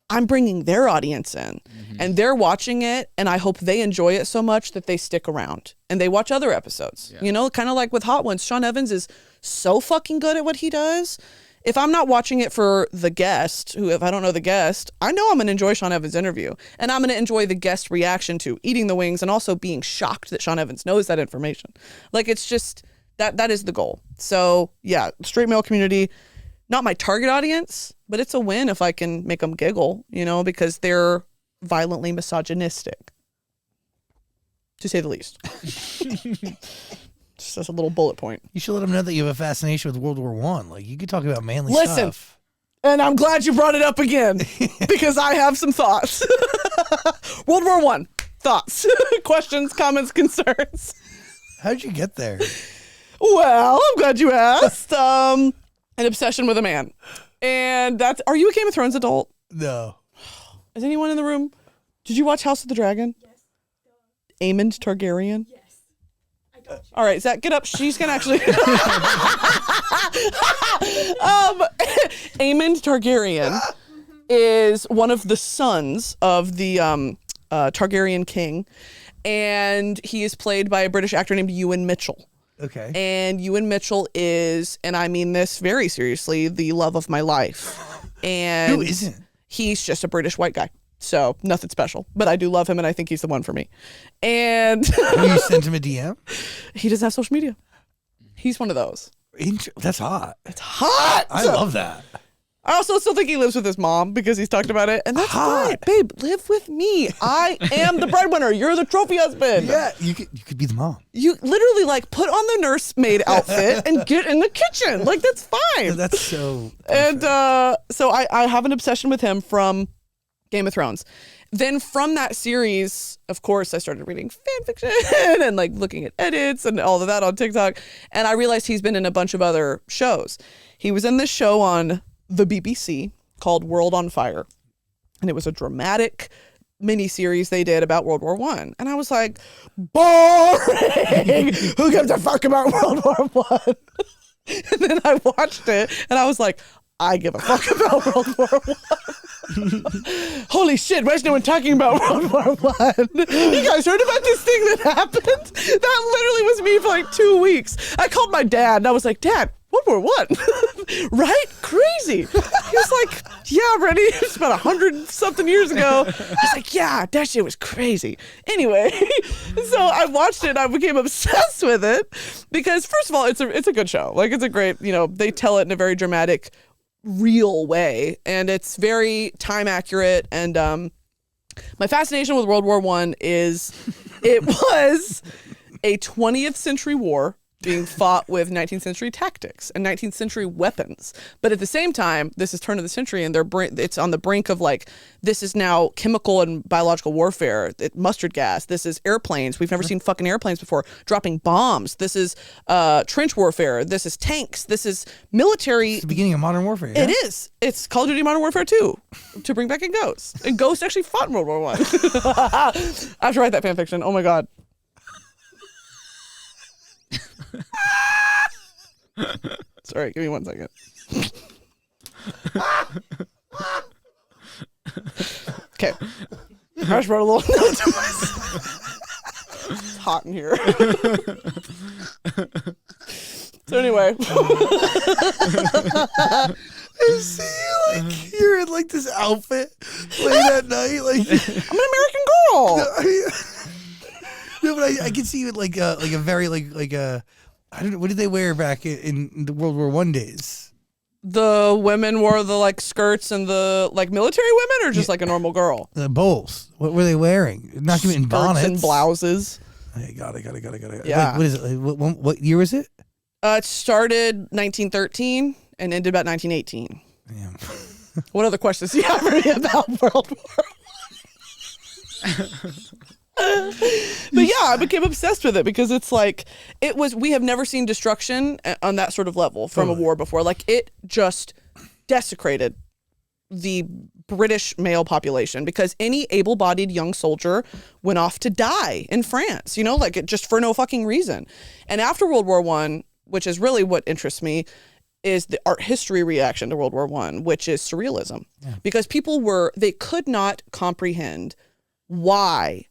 Speaker 3: I'm bringing their audience in and they're watching it, and I hope they enjoy it so much that they stick around and they watch other episodes. You know, kind of like with Hot Ones, Sean Evans is so fucking good at what he does. If I'm not watching it for the guest, if I don't know the guest, I know I'm going to enjoy Sean Evans' interview, and I'm going to enjoy the guest reaction to eating the wings and also being shocked that Sean Evans knows that information. Like, it's just, that is the goal. So yeah, straight male community, not my target audience, but it's a win if I can make them giggle, you know, because they're violently misogynistic, to say the least. Just as a little bullet point.
Speaker 1: You should let them know that you have a fascination with World War One. Like, you could talk about manly
Speaker 3: Listen.
Speaker 1: stuff.
Speaker 3: And I'm glad you brought it up again because I have some thoughts. World War One thoughts, questions, comments, concerns.
Speaker 1: How'd you get there?
Speaker 3: Well, I'm glad you asked. An obsession with a man, and that's. Are you a Game of Thrones adult?
Speaker 1: No.
Speaker 3: Is anyone in the room? Did you watch House of the Dragon?
Speaker 4: Yes.
Speaker 3: Aemond Targaryen.
Speaker 4: Yes. I got you.
Speaker 3: All right, Zach, get up. She's gonna actually. Aemond Targaryen is one of the sons of the Targaryen king, and he is played by a British actor named Ewan Mitchell.
Speaker 1: Okay.
Speaker 3: And Ewan Mitchell is, and I mean this very seriously, the love of my life. And
Speaker 1: Who isn't?
Speaker 3: He's just a British white guy. So nothing special, but I do love him and I think he's the one for me. And
Speaker 1: Have you sent him a DM?
Speaker 3: he doesn't have social media. He's one of those.
Speaker 1: That's hot.
Speaker 3: It's hot.
Speaker 1: I love that.
Speaker 3: I also still think he lives with his mom because he's talked about it. And that's
Speaker 1: Hot.
Speaker 3: fine. Babe, live with me. I am the breadwinner. You're the trophy husband.
Speaker 1: Yeah, you could be the mom.
Speaker 3: You literally like put on the nursemaid outfit and get in the kitchen. Like, that's fine.
Speaker 1: That's so.
Speaker 3: And so I have an obsession with him from Game of Thrones. Then from that series, of course, I started reading fan fiction and like looking at edits and all of that on TikTok. And I realized he's been in a bunch of other shows. He was in this show on the BBC called World on Fire. And it was a dramatic miniseries they did about World War One. And I was like, boring. Who gives a fuck about World War One? And then I watched it and I was like, I give a fuck about World War One. Holy shit, why is no one talking about World War One? You guys heard about this thing that happened? That literally was me for like 2 weeks. I called my dad and I was like, Dad, World War One, right? Crazy. He was like, yeah, Brittany, it's about 100-something years ago. I was like, yeah, that shit was crazy. Anyway, so I watched it and I became obsessed with it because, first of all, it's a good show. Like, it's a great, they tell it in a very dramatic, real way, and it's very time accurate. And my fascination with World War One is it was a 20th century war being fought with 19th century tactics and 19th century weapons. But at the same time, this is turn of the century and it's on the brink of like, this is now chemical and biological warfare, mustard gas. This is airplanes. We've never seen fucking airplanes before dropping bombs. This is trench warfare. This is tanks. This is military.
Speaker 1: It's the beginning of modern warfare. Yeah?
Speaker 3: It is. It's Call of Duty Modern Warfare 2 to bring back in Ghost. And Ghost actually fought in World War One. I have to write that fan fiction. Oh my God. Sorry, give me 1 second. Okay. I just wrote a little note to myself. It's hot in here. So anyway.
Speaker 1: I see you like you're in like this outfit late at night, like
Speaker 3: I'm an American girl.
Speaker 1: No, but I can see you like a very like a I don't know, what did they wear back in the World War One days?
Speaker 3: The women wore the like skirts and the like military women, or just like a normal girl?
Speaker 1: The bowls. What were they wearing? Not even bonnets
Speaker 3: Skirts and blouses.
Speaker 1: Hey, got it.
Speaker 3: Yeah.
Speaker 1: Like, what is it? Like, what year was it?
Speaker 3: It started 1913 and ended about 1918.
Speaker 1: Damn.
Speaker 3: What other questions do you have for me about World War? But yeah, I became obsessed with it because it's like we have never seen destruction on that sort of level from a war before. Like, it just desecrated the British male population because any able-bodied young soldier went off to die in France, like it just for no fucking reason. And after World War One, which is really what interests me, is the art history reaction to World War One, which is surrealism. Yeah. Because they could not comprehend why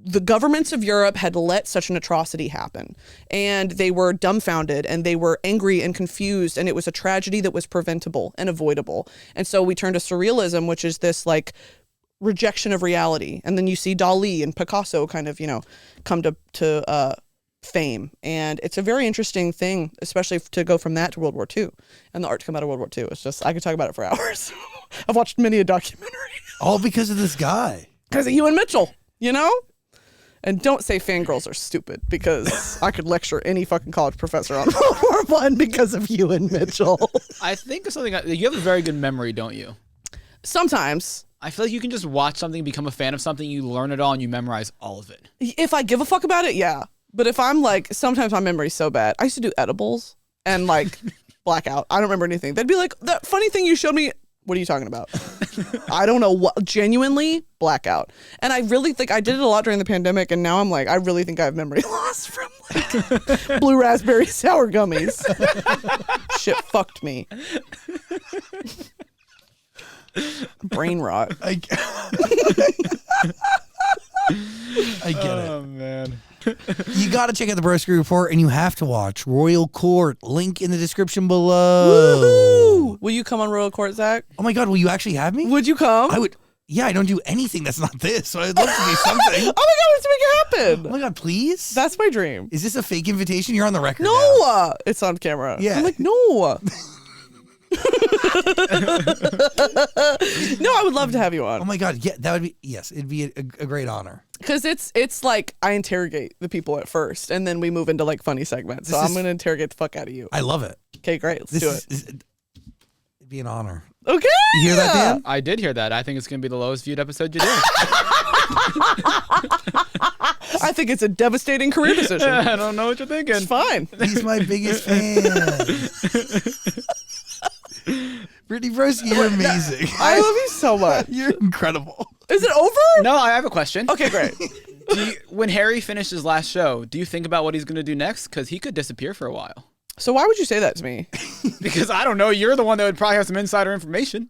Speaker 3: the governments of Europe had let such an atrocity happen, and they were dumbfounded and they were angry and confused, and it was a tragedy that was preventable and avoidable. And so we turned to surrealism, which is this like rejection of reality. And then you see Dali and Picasso kind of, come to fame. And it's a very interesting thing, especially to go from that to World War II and the art to come out of World War II. It's just, I could talk about it for hours. I've watched many a documentary.
Speaker 1: All because of this guy.
Speaker 3: Because of Ewan Mitchell, And don't say fangirls are stupid, because I could lecture any fucking college professor on World War One because of you and Mitchell.
Speaker 2: I think of something. You have a very good memory, don't you?
Speaker 3: Sometimes.
Speaker 2: I feel like you can just watch something, become a fan of something, you learn it all, and you memorize all of it.
Speaker 3: If I give a fuck about it, yeah. But if I'm like, sometimes my memory's so bad. I used to do edibles and like blackout. I don't remember anything. They'd be like, that funny thing you showed me. What are you talking about? I don't know what, genuinely blackout. And I really think I did it a lot during the pandemic. And now I'm like, I really think I have memory loss from like blue raspberry sour gummies. Shit fucked me. Brain rot.
Speaker 1: I get it.
Speaker 2: Oh, man.
Speaker 1: You got to check out the Broski Report, and you have to watch Royal Court. Link in the description below.
Speaker 3: Woohoo! Will you come on Royal Court, Zach?
Speaker 1: Oh my God, will you actually have me?
Speaker 3: Would you come?
Speaker 1: I would. Yeah, I don't do anything that's not this, so I'd love to do something.
Speaker 3: Oh my God, let's make it happen.
Speaker 1: Oh my God, please?
Speaker 3: That's my dream.
Speaker 1: Is this a fake invitation? You're on the record now.
Speaker 3: No, it's on camera.
Speaker 1: Yeah.
Speaker 3: I'm like, no. No, I would love to have you
Speaker 1: Oh
Speaker 3: on,
Speaker 1: my God, yeah, that would be, yes, it'd be a great honor.
Speaker 3: because it's like I interrogate the people at first, and then we move into like funny segments. So
Speaker 1: This
Speaker 3: I'm
Speaker 1: is-
Speaker 3: gonna interrogate the fuck out of you.
Speaker 1: I love it.
Speaker 3: Okay, great. Let's do it.
Speaker 1: It'd be an honor.
Speaker 3: Okay.
Speaker 1: You hear that, Dan?
Speaker 2: I did hear that. I think it's going to be the lowest viewed episode you did.
Speaker 3: I think it's a devastating career decision.
Speaker 2: I don't know what you're thinking.
Speaker 3: It's fine.
Speaker 1: He's my biggest fan. Brittany Broski, you're amazing.
Speaker 3: I love you so much.
Speaker 1: You're incredible.
Speaker 3: Is it over?
Speaker 2: No, I have a question.
Speaker 3: Okay, great.
Speaker 2: When Harry finished his last show, do you think about what he's going to do next? Because he could disappear for a while.
Speaker 3: So why would you say that to me?
Speaker 2: Because I don't know. You're the one that would probably have some insider information.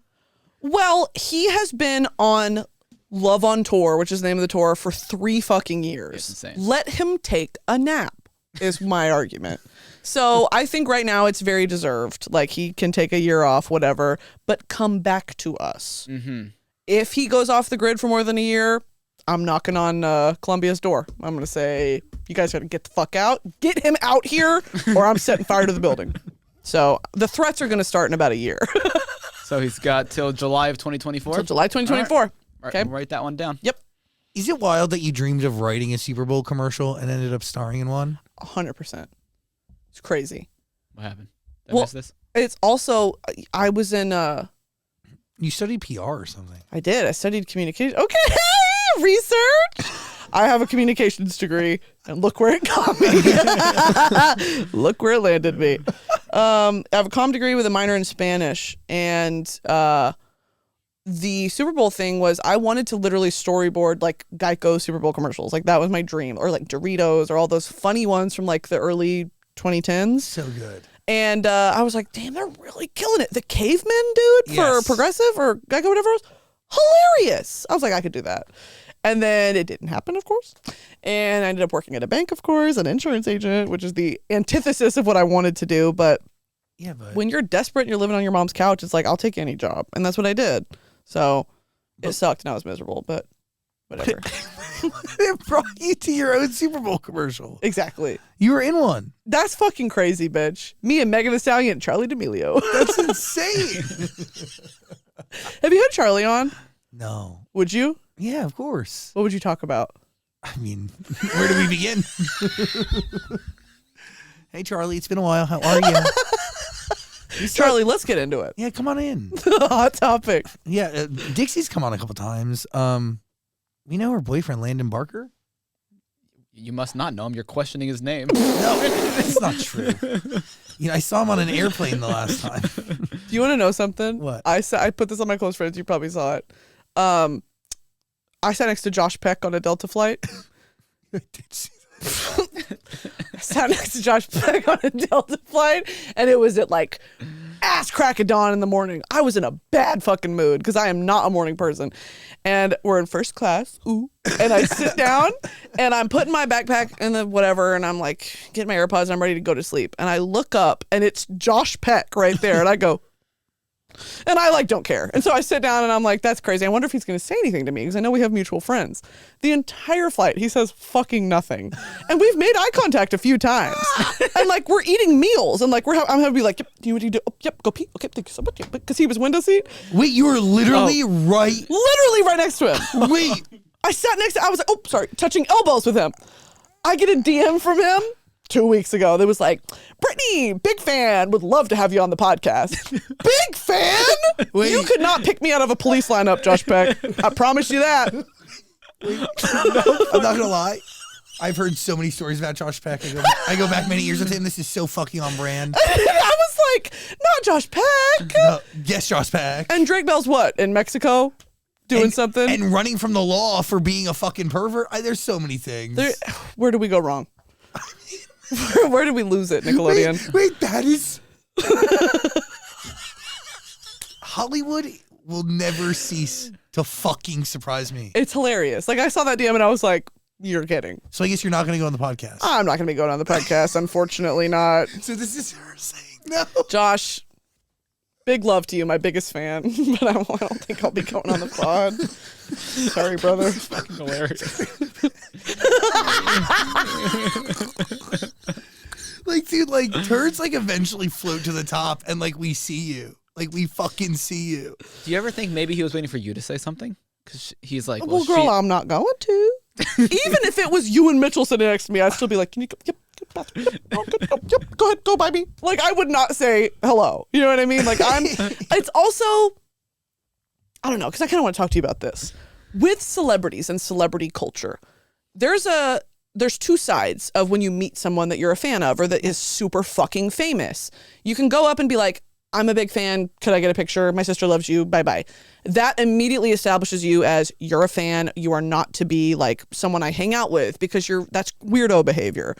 Speaker 3: Well, he has been on Love on Tour, which is the name of the tour, for 3 fucking years.
Speaker 2: It's insane.
Speaker 3: Let him take a nap, is my argument. So I think right now it's very deserved. Like, he can take a year off, whatever, but come back to us.
Speaker 2: Mm-hmm.
Speaker 3: If he goes off the grid for more than a year, I'm knocking on Columbia's door. I'm going to say, you guys got to get the fuck out. Get him out here, or I'm setting fire to the building. So the threats are going to start in about a year.
Speaker 2: So he's got till July of 2024?
Speaker 3: Till July 2024.
Speaker 2: All right,
Speaker 3: Okay.
Speaker 2: write that one down.
Speaker 3: Yep.
Speaker 1: Is it wild that you dreamed of writing a Super Bowl commercial and ended up starring in one?
Speaker 3: 100%. It's crazy.
Speaker 2: What happened? Did I
Speaker 3: Well,
Speaker 2: miss this?
Speaker 3: It's also, I was in,
Speaker 1: You studied PR or something.
Speaker 3: I did. I studied communication. Okay, hey, research. I have a communications degree, and look where it got me. Look where it landed me. I have a comm degree with a minor in Spanish, and the Super Bowl thing was I wanted to literally storyboard like Geico Super Bowl commercials. Like, that was my dream, or like Doritos, or all those funny ones from like the early 2010s.
Speaker 1: So good.
Speaker 3: And I was like, damn, they're really killing it. The caveman dude for
Speaker 1: Yes.
Speaker 3: Progressive or Geico, whatever it was, hilarious. I was like, I could do that. And then it didn't happen, of course. And I ended up working at a bank, of course, an insurance agent, which is the antithesis of what I wanted to do. But
Speaker 1: Yeah, but
Speaker 3: when you're desperate and you're living on your mom's couch, it's like, I'll take any job. And that's what I did. So it sucked and I was miserable, but whatever.
Speaker 1: it brought you to your own Super Bowl commercial.
Speaker 3: Exactly.
Speaker 1: You were in one.
Speaker 3: That's fucking crazy, bitch. Me and Megan Thee Stallion and Charlie D'Amelio.
Speaker 1: That's insane.
Speaker 3: Have you had Charlie on?
Speaker 1: No.
Speaker 3: Would you?
Speaker 1: Yeah, of course.
Speaker 3: What would you talk about?
Speaker 1: I mean, where do we begin? Hey, Charlie, it's been a while. How are you?
Speaker 3: Charlie, let's get into it.
Speaker 1: Yeah, come on in.
Speaker 3: Hot topic.
Speaker 1: Yeah, Dixie's come on a couple times. We know her boyfriend, Landon Barker.
Speaker 2: You must not know him. You're questioning his name.
Speaker 1: No, that's not true. You know, I saw him on an airplane the last time.
Speaker 3: Do you want to know something?
Speaker 1: What?
Speaker 3: I put this on my close friends. You probably saw it. I sat next to Josh Peck on a Delta flight.
Speaker 1: I did see
Speaker 3: I sat next to Josh Peck on a Delta flight, and it was at like ass crack of dawn in the morning. I was in a bad fucking mood because I am not a morning person. And we're in first class. Ooh. And I sit down and I'm putting my backpack in the whatever, and I'm like getting my AirPods and I'm ready to go to sleep. And I look up and it's Josh Peck right there. And I go, and I like don't care. And so I sit down and I'm like, that's crazy. I wonder if he's going to say anything to me because I know we have mutual friends. The entire flight, he says fucking nothing. And we've made eye contact a few times. And like, we're eating meals and like, I'm going to be like, yep, do you want to do? Oh, yep, go pee. Okay, thank you so much. Because he was window seat.
Speaker 1: Wait, you were literally right.
Speaker 3: Literally right next to him.
Speaker 1: Wait.
Speaker 3: I sat next to, I was like, oh, sorry, touching elbows with him. I get a DM from him 2 weeks ago that was like, Brittany, big fan, would love to have you on the podcast. Big fan?
Speaker 1: Wait.
Speaker 3: You could not pick me out of a police lineup, Josh Peck. I promise you that.
Speaker 1: I'm not gonna lie. I've heard so many stories about Josh Peck. I go back many years with him. This is so fucking on brand.
Speaker 3: I was like, not Josh Peck.
Speaker 1: No, yes, Josh Peck.
Speaker 3: And Drake Bell's what, in Mexico? Doing something?
Speaker 1: And running from the law for being a fucking pervert. There's so many things.
Speaker 3: Where do we go wrong? Where did we lose it, Nickelodeon?
Speaker 1: Wait, that is... Hollywood will never cease to fucking surprise me.
Speaker 3: It's hilarious. Like, I saw that DM and I was like, you're kidding.
Speaker 1: So I guess you're not going to go on the podcast.
Speaker 3: I'm not going to be going on the podcast. Unfortunately not.
Speaker 1: So this is her saying no.
Speaker 3: Josh, big love to you, my biggest fan. But I don't think I'll be going on the pod. Sorry, brother.
Speaker 2: Fucking hilarious.
Speaker 1: Like, dude, like, turds, like, eventually float to the top and, like, we see you. Like, we fucking see you.
Speaker 2: Do you ever think maybe he was waiting for you to say something? Because he's like,
Speaker 3: Well, girl, I'm not going to. Even if it was you and Mitchell sitting next to me, I'd still be like, can you go? Yep. Go ahead, go by me. Like, I would not say hello. You know what I mean? Like, it's also, I don't know, because I kind of want to talk to you about this. With celebrities and celebrity culture, there's two sides of when you meet someone that you're a fan of or that is super fucking famous. You can go up and be like, I'm a big fan. Could I get a picture? My sister loves you. Bye-bye. That immediately establishes you as you're a fan. You are not to be like someone I hang out with because that's weirdo behavior.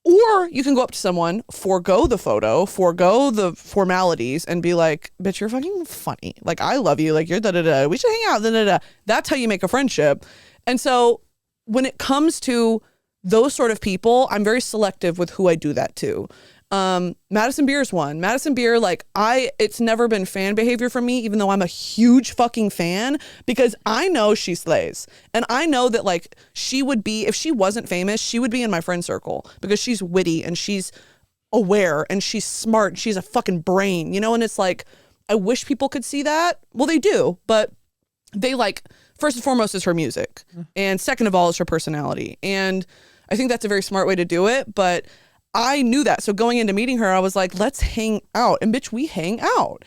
Speaker 3: Or you can go up to someone, forego the photo, forego the formalities, and be like, bitch, you're fucking funny. Like, I love you. Like, you're da-da-da. We should hang out. Da-da-da. That's how you make a friendship. And so when it comes to those sort of people, I'm very selective with who I do that to. Madison Beer's one. Madison Beer, like, it's never been fan behavior from me, even though I'm a huge fucking fan, because I know she slays. And I know that, like, she would be, if she wasn't famous, she would be in my friend circle because she's witty and she's aware and she's smart. And she's a fucking brain, you know? And it's like, I wish people could see that. Well, they do, but they, like, first and foremost is her music. And second of all is her personality. And I think that's a very smart way to do it, but I knew that. So going into meeting her, I was like, let's hang out. And bitch, we hang out.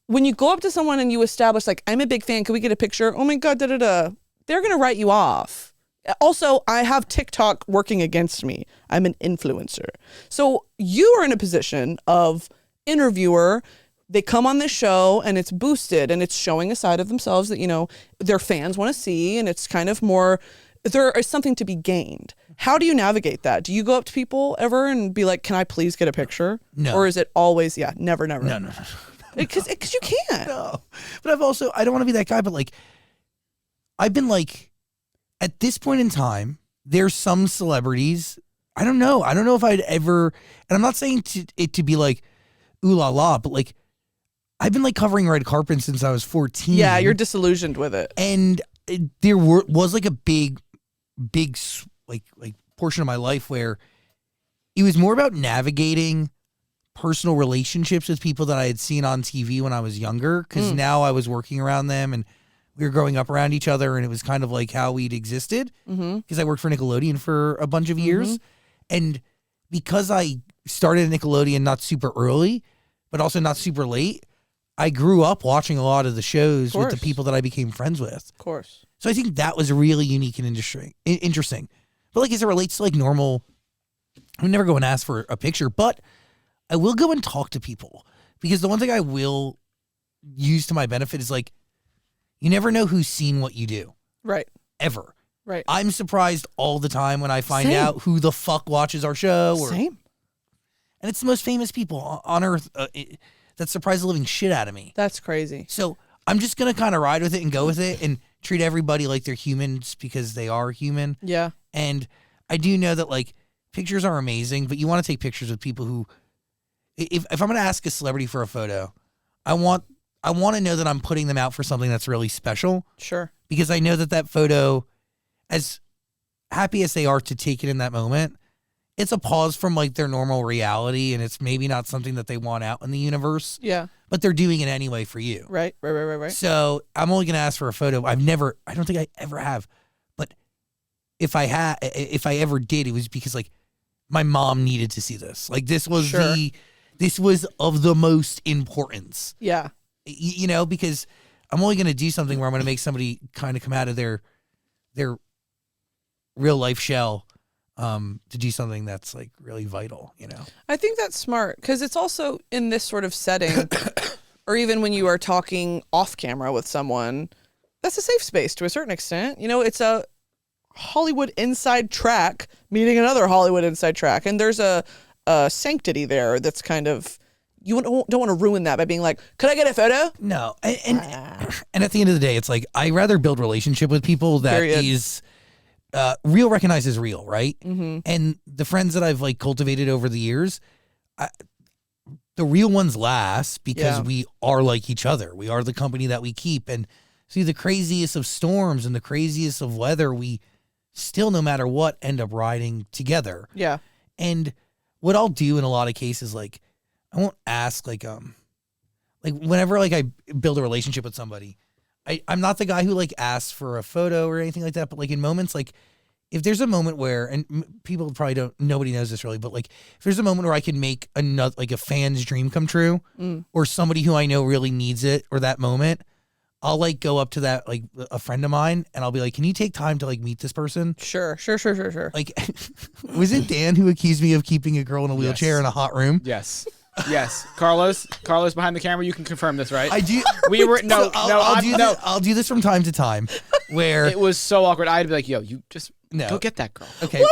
Speaker 3: When you go up to someone and you establish, like, I'm a big fan, can we get a picture? Oh my God, da-da-da. They're going to write you off. Also, I have TikTok working against me. I'm an influencer. So you are in a position of interviewer. They come on this show and it's boosted and it's showing a side of themselves that, you know, their fans want to see. And it's kind of more, there is something to be gained. How do you navigate that? Do you go up to people ever and be like, can I please get a picture?
Speaker 1: No.
Speaker 3: Or is it always, never.
Speaker 1: No.
Speaker 3: Because you can't.
Speaker 1: No. But I don't want to be that guy, but, like, I've been, like, at this point in time, there's some celebrities, I don't know if I'd ever, and I'm not saying it to be like, ooh la la, but, like, I've been, like, covering red carpet since I was 14.
Speaker 3: Yeah, you're disillusioned with it.
Speaker 1: And there was, like, a big like portion of my life where it was more about navigating personal relationships with people that I had seen on TV when I was younger, because now I was working around them and we were growing up around each other, and it was kind of like how we'd existed, because I worked for Nickelodeon for a bunch of years. And because I started at Nickelodeon not super early, but also not super late, I grew up watching a lot of the shows with the people that I became friends with.
Speaker 3: Of course. So
Speaker 1: I think that was really unique and interesting. But, like, as it relates to, like, normal, I would never go and ask for a picture, but I will go and talk to people, because the one thing I will use to my benefit is, like, you never know who's seen what you do.
Speaker 3: Right.
Speaker 1: Ever.
Speaker 3: Right.
Speaker 1: I'm surprised all the time when I find out who the fuck watches our show.
Speaker 3: Same.
Speaker 1: And it's the most famous people on earth that surprise the living shit out of me.
Speaker 3: That's crazy.
Speaker 1: So I'm just going to kind of ride with it and go with it and treat everybody like they're humans, because they are human.
Speaker 3: Yeah.
Speaker 1: And I do know that, like, pictures are amazing, but you want to take pictures with people who, if I'm going to ask a celebrity for a photo, I want to know that I'm putting them out for something that's really special.
Speaker 3: Sure.
Speaker 1: Because I know that photo, as happy as they are to take it in that moment, it's a pause from, like, their normal reality, and it's maybe not something that they want out in the universe.
Speaker 3: Yeah.
Speaker 1: But they're doing it anyway for you.
Speaker 3: Right.
Speaker 1: So I'm only going to ask for a photo. I don't think I ever have if I ever did, it was because like my mom needed to see this. Like this was
Speaker 3: Sure.
Speaker 1: this was of the most importance.
Speaker 3: Yeah.
Speaker 1: You know, because I'm only going to do something where I'm going to make somebody kind of come out of their real life shell to do something that's like really vital, you know?
Speaker 3: I think that's smart because it's also in this sort of setting, or even when you are talking off camera with someone, that's a safe space to a certain extent. You know, it's a Hollywood inside track meeting another Hollywood inside track, and there's a sanctity there that's kind of, you don't want to ruin that by being like, could I get a photo?
Speaker 1: No. And at the end of the day, it's like, I rather build relationship with people that
Speaker 3: Period.
Speaker 1: is real recognizes real, right?
Speaker 3: Mm-hmm.
Speaker 1: And the friends that I've like cultivated over the years, the real ones last because
Speaker 3: Yeah.
Speaker 1: we are like each other. We are the company that we keep. And see, the craziest of storms and the craziest of weather, we still, no matter what, end up riding together.
Speaker 3: Yeah.
Speaker 1: And what I'll do in a lot of cases, like, I won't ask like whenever like I build a relationship with somebody, I'm not the guy who like asks for a photo or anything like that. But like in moments, like if there's a moment where, and people probably nobody knows this really, but like if there's a moment where I can make another, like a fan's dream come true, or somebody who I know really needs it, or that moment, I'll like go up to that, like a friend of mine, and I'll be like, can you take time to like meet this person?
Speaker 3: Sure.
Speaker 1: Like, was it Dan who accused me of keeping a girl in a wheelchair
Speaker 2: Yes.
Speaker 1: in a hot room?
Speaker 2: Yes. Yes. Carlos behind the camera, you can confirm this, right?
Speaker 1: I do.
Speaker 2: We were no,
Speaker 1: I'll do this from time to time, where
Speaker 2: It was so awkward. I'd be like, yo, you just
Speaker 1: No.
Speaker 2: go get that girl.
Speaker 1: okay.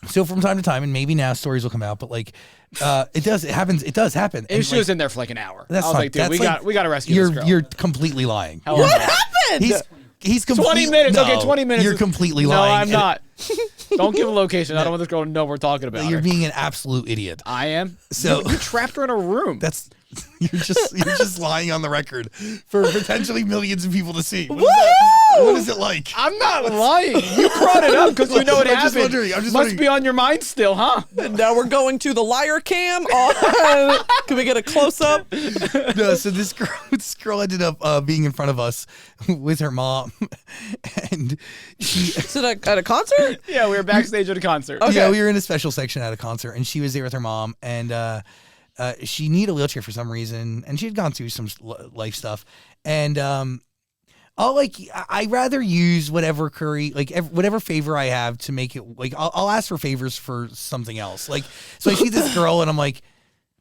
Speaker 1: So from time to time, and maybe now stories will come out, but like, it does happen.
Speaker 2: And
Speaker 1: And
Speaker 2: she
Speaker 1: like,
Speaker 2: was in there for like an hour.
Speaker 1: That's
Speaker 2: I was
Speaker 1: fine.
Speaker 2: like, dude,
Speaker 1: That's
Speaker 2: we got to rescue this girl.
Speaker 1: You're completely lying.
Speaker 2: How long?
Speaker 3: Happened.
Speaker 1: He's
Speaker 2: 20 minutes.
Speaker 1: No,
Speaker 2: Okay, 20 minutes.
Speaker 1: You're completely
Speaker 2: No,
Speaker 1: lying.
Speaker 2: I'm
Speaker 1: And
Speaker 2: not. Don't give a location. I don't want this girl to know we're talking about
Speaker 1: You're
Speaker 2: her.
Speaker 1: being an absolute idiot.
Speaker 2: I am.
Speaker 1: So-
Speaker 2: you trapped her in a room.
Speaker 1: That's you're just lying on the record for potentially millions of people to see. What is it like?
Speaker 2: I'm not lying. You brought it up because you know it
Speaker 1: I'm just
Speaker 2: happened.
Speaker 1: wondering, I'm just
Speaker 2: Must
Speaker 1: wondering.
Speaker 2: be on your mind still, huh?
Speaker 3: And now we're going to the liar cam. On, can we get a close up?
Speaker 1: No, so this girl ended up being in front of us with her mom, and she.
Speaker 3: Is it at a concert?
Speaker 2: Yeah, we were backstage at a concert.
Speaker 3: Okay.
Speaker 1: Yeah, we were in a special section at a concert, and she was there with her mom, and she needed a wheelchair for some reason, and she had gone through some life stuff, and I rather use whatever whatever favor I have to make it like I'll ask for favors for something else. Like, so I see this girl, and I'm like,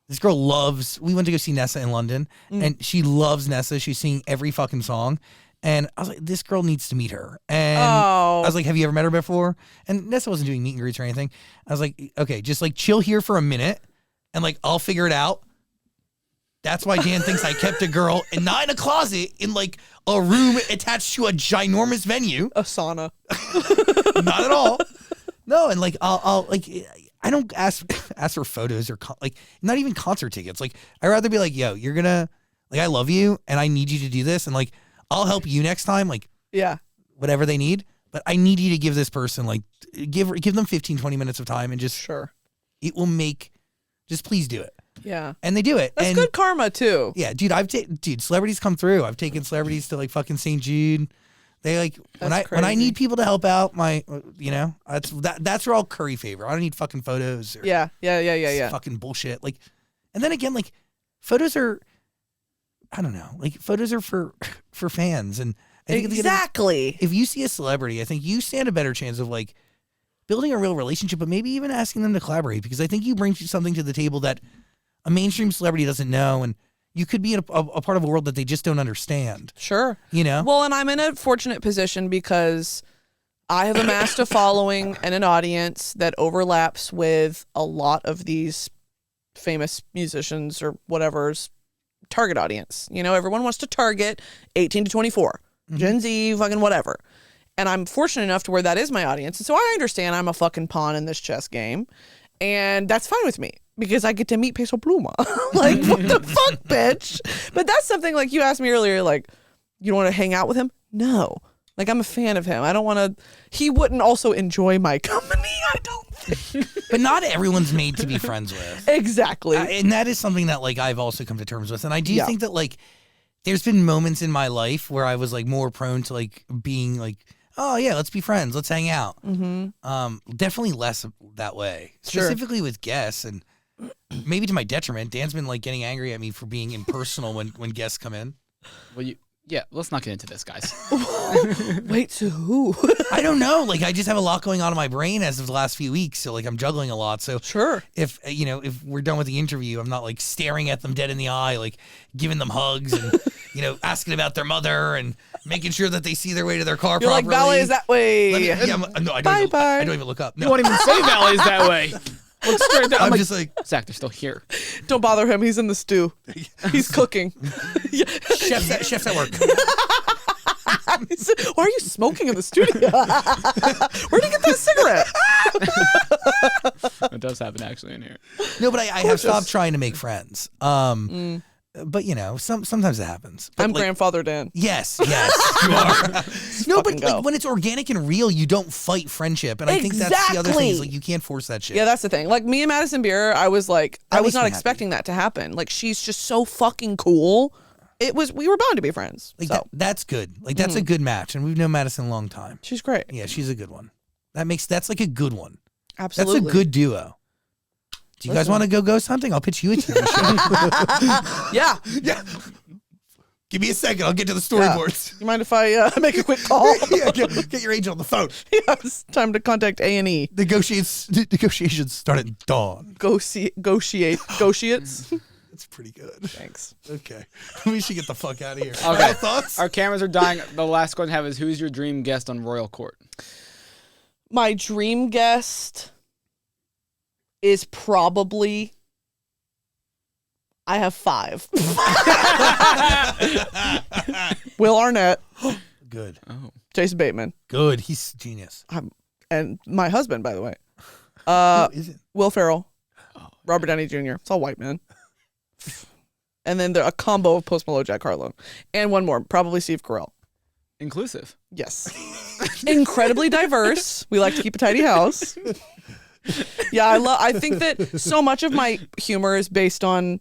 Speaker 1: this girl loves. We went to go see Nessa in London, and she loves Nessa. She's singing every fucking song. And I was like, this girl needs to meet her. And
Speaker 3: Oh.
Speaker 1: I was like, have you ever met her before? And Nessa wasn't doing meet and greets or anything. I was like, okay, just like chill here for a minute and like I'll figure it out. That's why Dan thinks I kept a girl and not in a closet, in like a room attached to a ginormous venue.
Speaker 3: A sauna.
Speaker 1: Not at all. No, and like I'll like I don't ask for photos or like not even concert tickets. Like I'd rather be like, yo, you're gonna like I love you and I need you to do this, and like I'll help you next time, like
Speaker 3: Yeah.
Speaker 1: whatever they need. But I need you to give this person like give them 15, 20 minutes of time, and just
Speaker 3: Sure.
Speaker 1: it will make just please do it.
Speaker 3: Yeah.
Speaker 1: And they do it.
Speaker 3: That's
Speaker 1: and
Speaker 3: good karma too.
Speaker 1: yeah, dude, dude, celebrities come through. I've taken celebrities to like fucking St. Jude. They like when
Speaker 3: That's
Speaker 1: I
Speaker 3: crazy.
Speaker 1: need people to help out my that's where I'll curry favor. I don't need fucking photos or
Speaker 3: Yeah. Yeah.
Speaker 1: fucking bullshit. Like, and then again, like photos are, I don't know, like photos are for fans. And I think at the end of the-
Speaker 3: Exactly.
Speaker 1: if you see a celebrity, I think you stand a better chance of like building a real relationship, but maybe even asking them to collaborate, because I think you bring something to the table that a mainstream celebrity doesn't know, and you could be in a part of a world that they just don't understand.
Speaker 3: Sure.
Speaker 1: You know?
Speaker 3: Well, and I'm in a fortunate position because I have amassed a following and an audience that overlaps with a lot of these famous musicians or whatever's target audience. You know, everyone wants to target 18 to 24, Gen Z, fucking whatever. And I'm fortunate enough to where that is my audience. And so I understand I'm a fucking pawn in this chess game. And that's fine with me because I get to meet Peso Pluma. Like, what the fuck, bitch? But that's something like you asked me earlier, like, you don't want to hang out with him? No. Like, I'm a fan of him. I don't want to. He wouldn't also enjoy my company, I don't think.
Speaker 1: But not everyone's made to be friends with.
Speaker 3: Exactly.
Speaker 1: And that is something that like I've also come to terms with. And I do
Speaker 3: Yeah.
Speaker 1: think that like there's been moments in my life where I was like more prone to like being like oh yeah, let's be friends, let's hang out.
Speaker 3: Mm-hmm.
Speaker 1: Definitely less that way,
Speaker 3: Sure.
Speaker 1: specifically with guests, and maybe to my detriment. Dan's been like getting angry at me for being impersonal when guests come in.
Speaker 2: Well, yeah, let's not get into this, guys.
Speaker 3: Wait, to who?
Speaker 1: I don't know. Like, I just have a lot going on in my brain as of the last few weeks. So, like, I'm juggling a lot. So,
Speaker 3: Sure.
Speaker 1: if if we're done with the interview, I'm not like staring at them dead in the eye, like giving them hugs and asking about their mother and making sure that they see their way to their car
Speaker 3: You're
Speaker 1: properly.
Speaker 3: like, ballet is that way.
Speaker 1: No, I don't.
Speaker 3: Bye-bye.
Speaker 1: I don't even look up. No,
Speaker 2: You won't even say valleys that way. Look straight down.
Speaker 1: I'm
Speaker 2: like,
Speaker 1: just like
Speaker 2: Zach, they're still here.
Speaker 3: Don't bother him. He's in the stew. He's cooking.
Speaker 1: chef's at work.
Speaker 3: Why are you smoking in the studio? Where'd you get that cigarette?
Speaker 2: It does happen actually in here.
Speaker 1: No, but I have stopped trying to make friends. But sometimes it happens. But
Speaker 3: I'm
Speaker 1: like,
Speaker 3: grandfathered in.
Speaker 1: Yes, you are. No, but
Speaker 3: fucking go.
Speaker 1: like when it's organic and real, you don't fight friendship, and I think that's the other thing. Is like you can't force that shit.
Speaker 3: Yeah, that's the thing. Like me and Madison Beer, I was like,
Speaker 1: That
Speaker 3: I was
Speaker 1: makes
Speaker 3: not
Speaker 1: me
Speaker 3: expecting that to happen. Like she's just so fucking cool. We were bound to be friends.
Speaker 1: Like
Speaker 3: So
Speaker 1: that's good. Like that's a good match, and we've known Madison a long time.
Speaker 3: she's great.
Speaker 1: Yeah, she's a good one. That's like a good one.
Speaker 3: Absolutely.
Speaker 1: That's a good duo. Do you guys want to go ghost hunting? I'll pitch you a TV show.
Speaker 3: Yeah.
Speaker 1: Yeah. Give me a second. I'll get to the storyboards.
Speaker 3: You mind if I make a quick call?
Speaker 1: Yeah, get your agent on the phone.
Speaker 3: Yeah, it's time to contact A&E.
Speaker 1: Negotiations start at dawn.
Speaker 3: Negotiates.
Speaker 1: That's pretty good.
Speaker 3: Thanks.
Speaker 1: Okay. We should get the fuck out of here.
Speaker 2: Okay.
Speaker 1: Final thoughts?
Speaker 2: Our cameras are dying. The last question I have is, who's your dream guest on Royal Court?
Speaker 3: My dream guest is probably. I have 5. Will Arnett,
Speaker 1: Good.
Speaker 2: Oh.
Speaker 3: Jason Bateman,
Speaker 1: Good. He's genius.
Speaker 3: and my husband, by the way.
Speaker 1: Who is it?
Speaker 3: Will Ferrell, Robert Downey Jr. It's all white men. And then a combo of Post Malone, Jack Harlow, and one more, probably Steve Carell.
Speaker 2: Inclusive.
Speaker 3: Yes, incredibly diverse. We like to keep a tidy house. Yeah, I think that so much of my humor is based on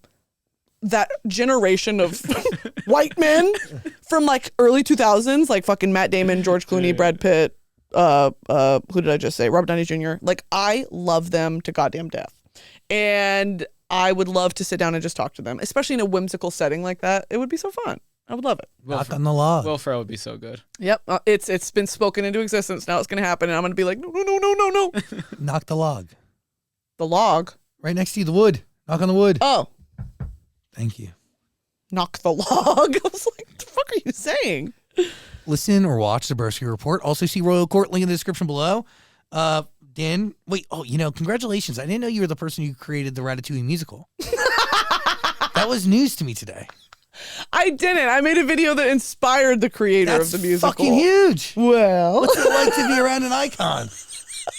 Speaker 3: that generation of white men from like early 2000s, like fucking Matt Damon, George Clooney, Brad Pitt. Who did I just say? Robert Downey Jr. Like I love them to goddamn death, and I would love to sit down and just talk to them, especially in a whimsical setting like that. It would be so fun. I would love it.
Speaker 1: Knock on the log.
Speaker 2: Will Ferrell would be so good.
Speaker 3: Yep, it's been spoken into existence. Now it's gonna happen, and I'm gonna be like, no.
Speaker 1: Knock the log.
Speaker 3: The log.
Speaker 1: Right next to you, the wood. Knock on the wood.
Speaker 3: Oh,
Speaker 1: Thank you.
Speaker 3: knock the log. I was like, what the fuck are you saying?
Speaker 1: Listen or watch the Broski Report. Also see Royal Court, link in the description below. Dan, wait, congratulations. I didn't know you were the person who created the Ratatouille musical. That was news to me today.
Speaker 3: I didn't. I made a video that inspired the creator
Speaker 1: That's
Speaker 3: of the musical.
Speaker 1: fucking huge.
Speaker 3: Well,
Speaker 1: What's it like to be around an icon?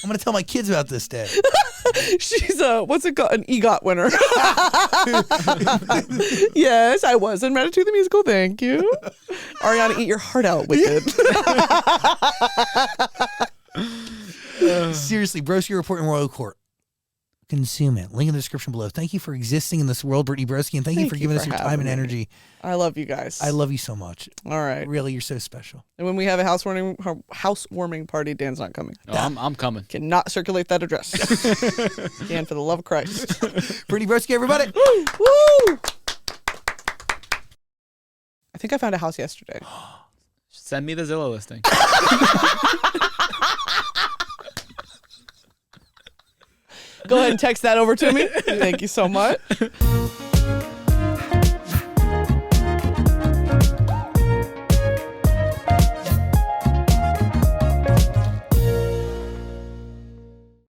Speaker 1: I'm going to tell my kids about this day.
Speaker 3: she's what's it called? An EGOT winner. Yes, I was in Ratatouille the musical. Thank you. Ariana, eat your heart out, wicked.
Speaker 1: Seriously, Broski Report and Royal Court. Consume it. Link in the description below. Thank you for existing in this world, Brittany Broski, and thank you for giving us your time and energy.
Speaker 3: I love you guys.
Speaker 1: I love you so much.
Speaker 3: All right.
Speaker 1: Really, you're so special.
Speaker 3: And when we have a housewarming party, Dan's not coming.
Speaker 2: No, I'm coming.
Speaker 3: Cannot circulate that address. Dan, for the love of Christ.
Speaker 1: Brittany Broski, everybody.
Speaker 3: Woo! I think I found a house yesterday.
Speaker 2: Send me the Zillow listing.
Speaker 3: Go ahead and text that over to me. Thank you so much.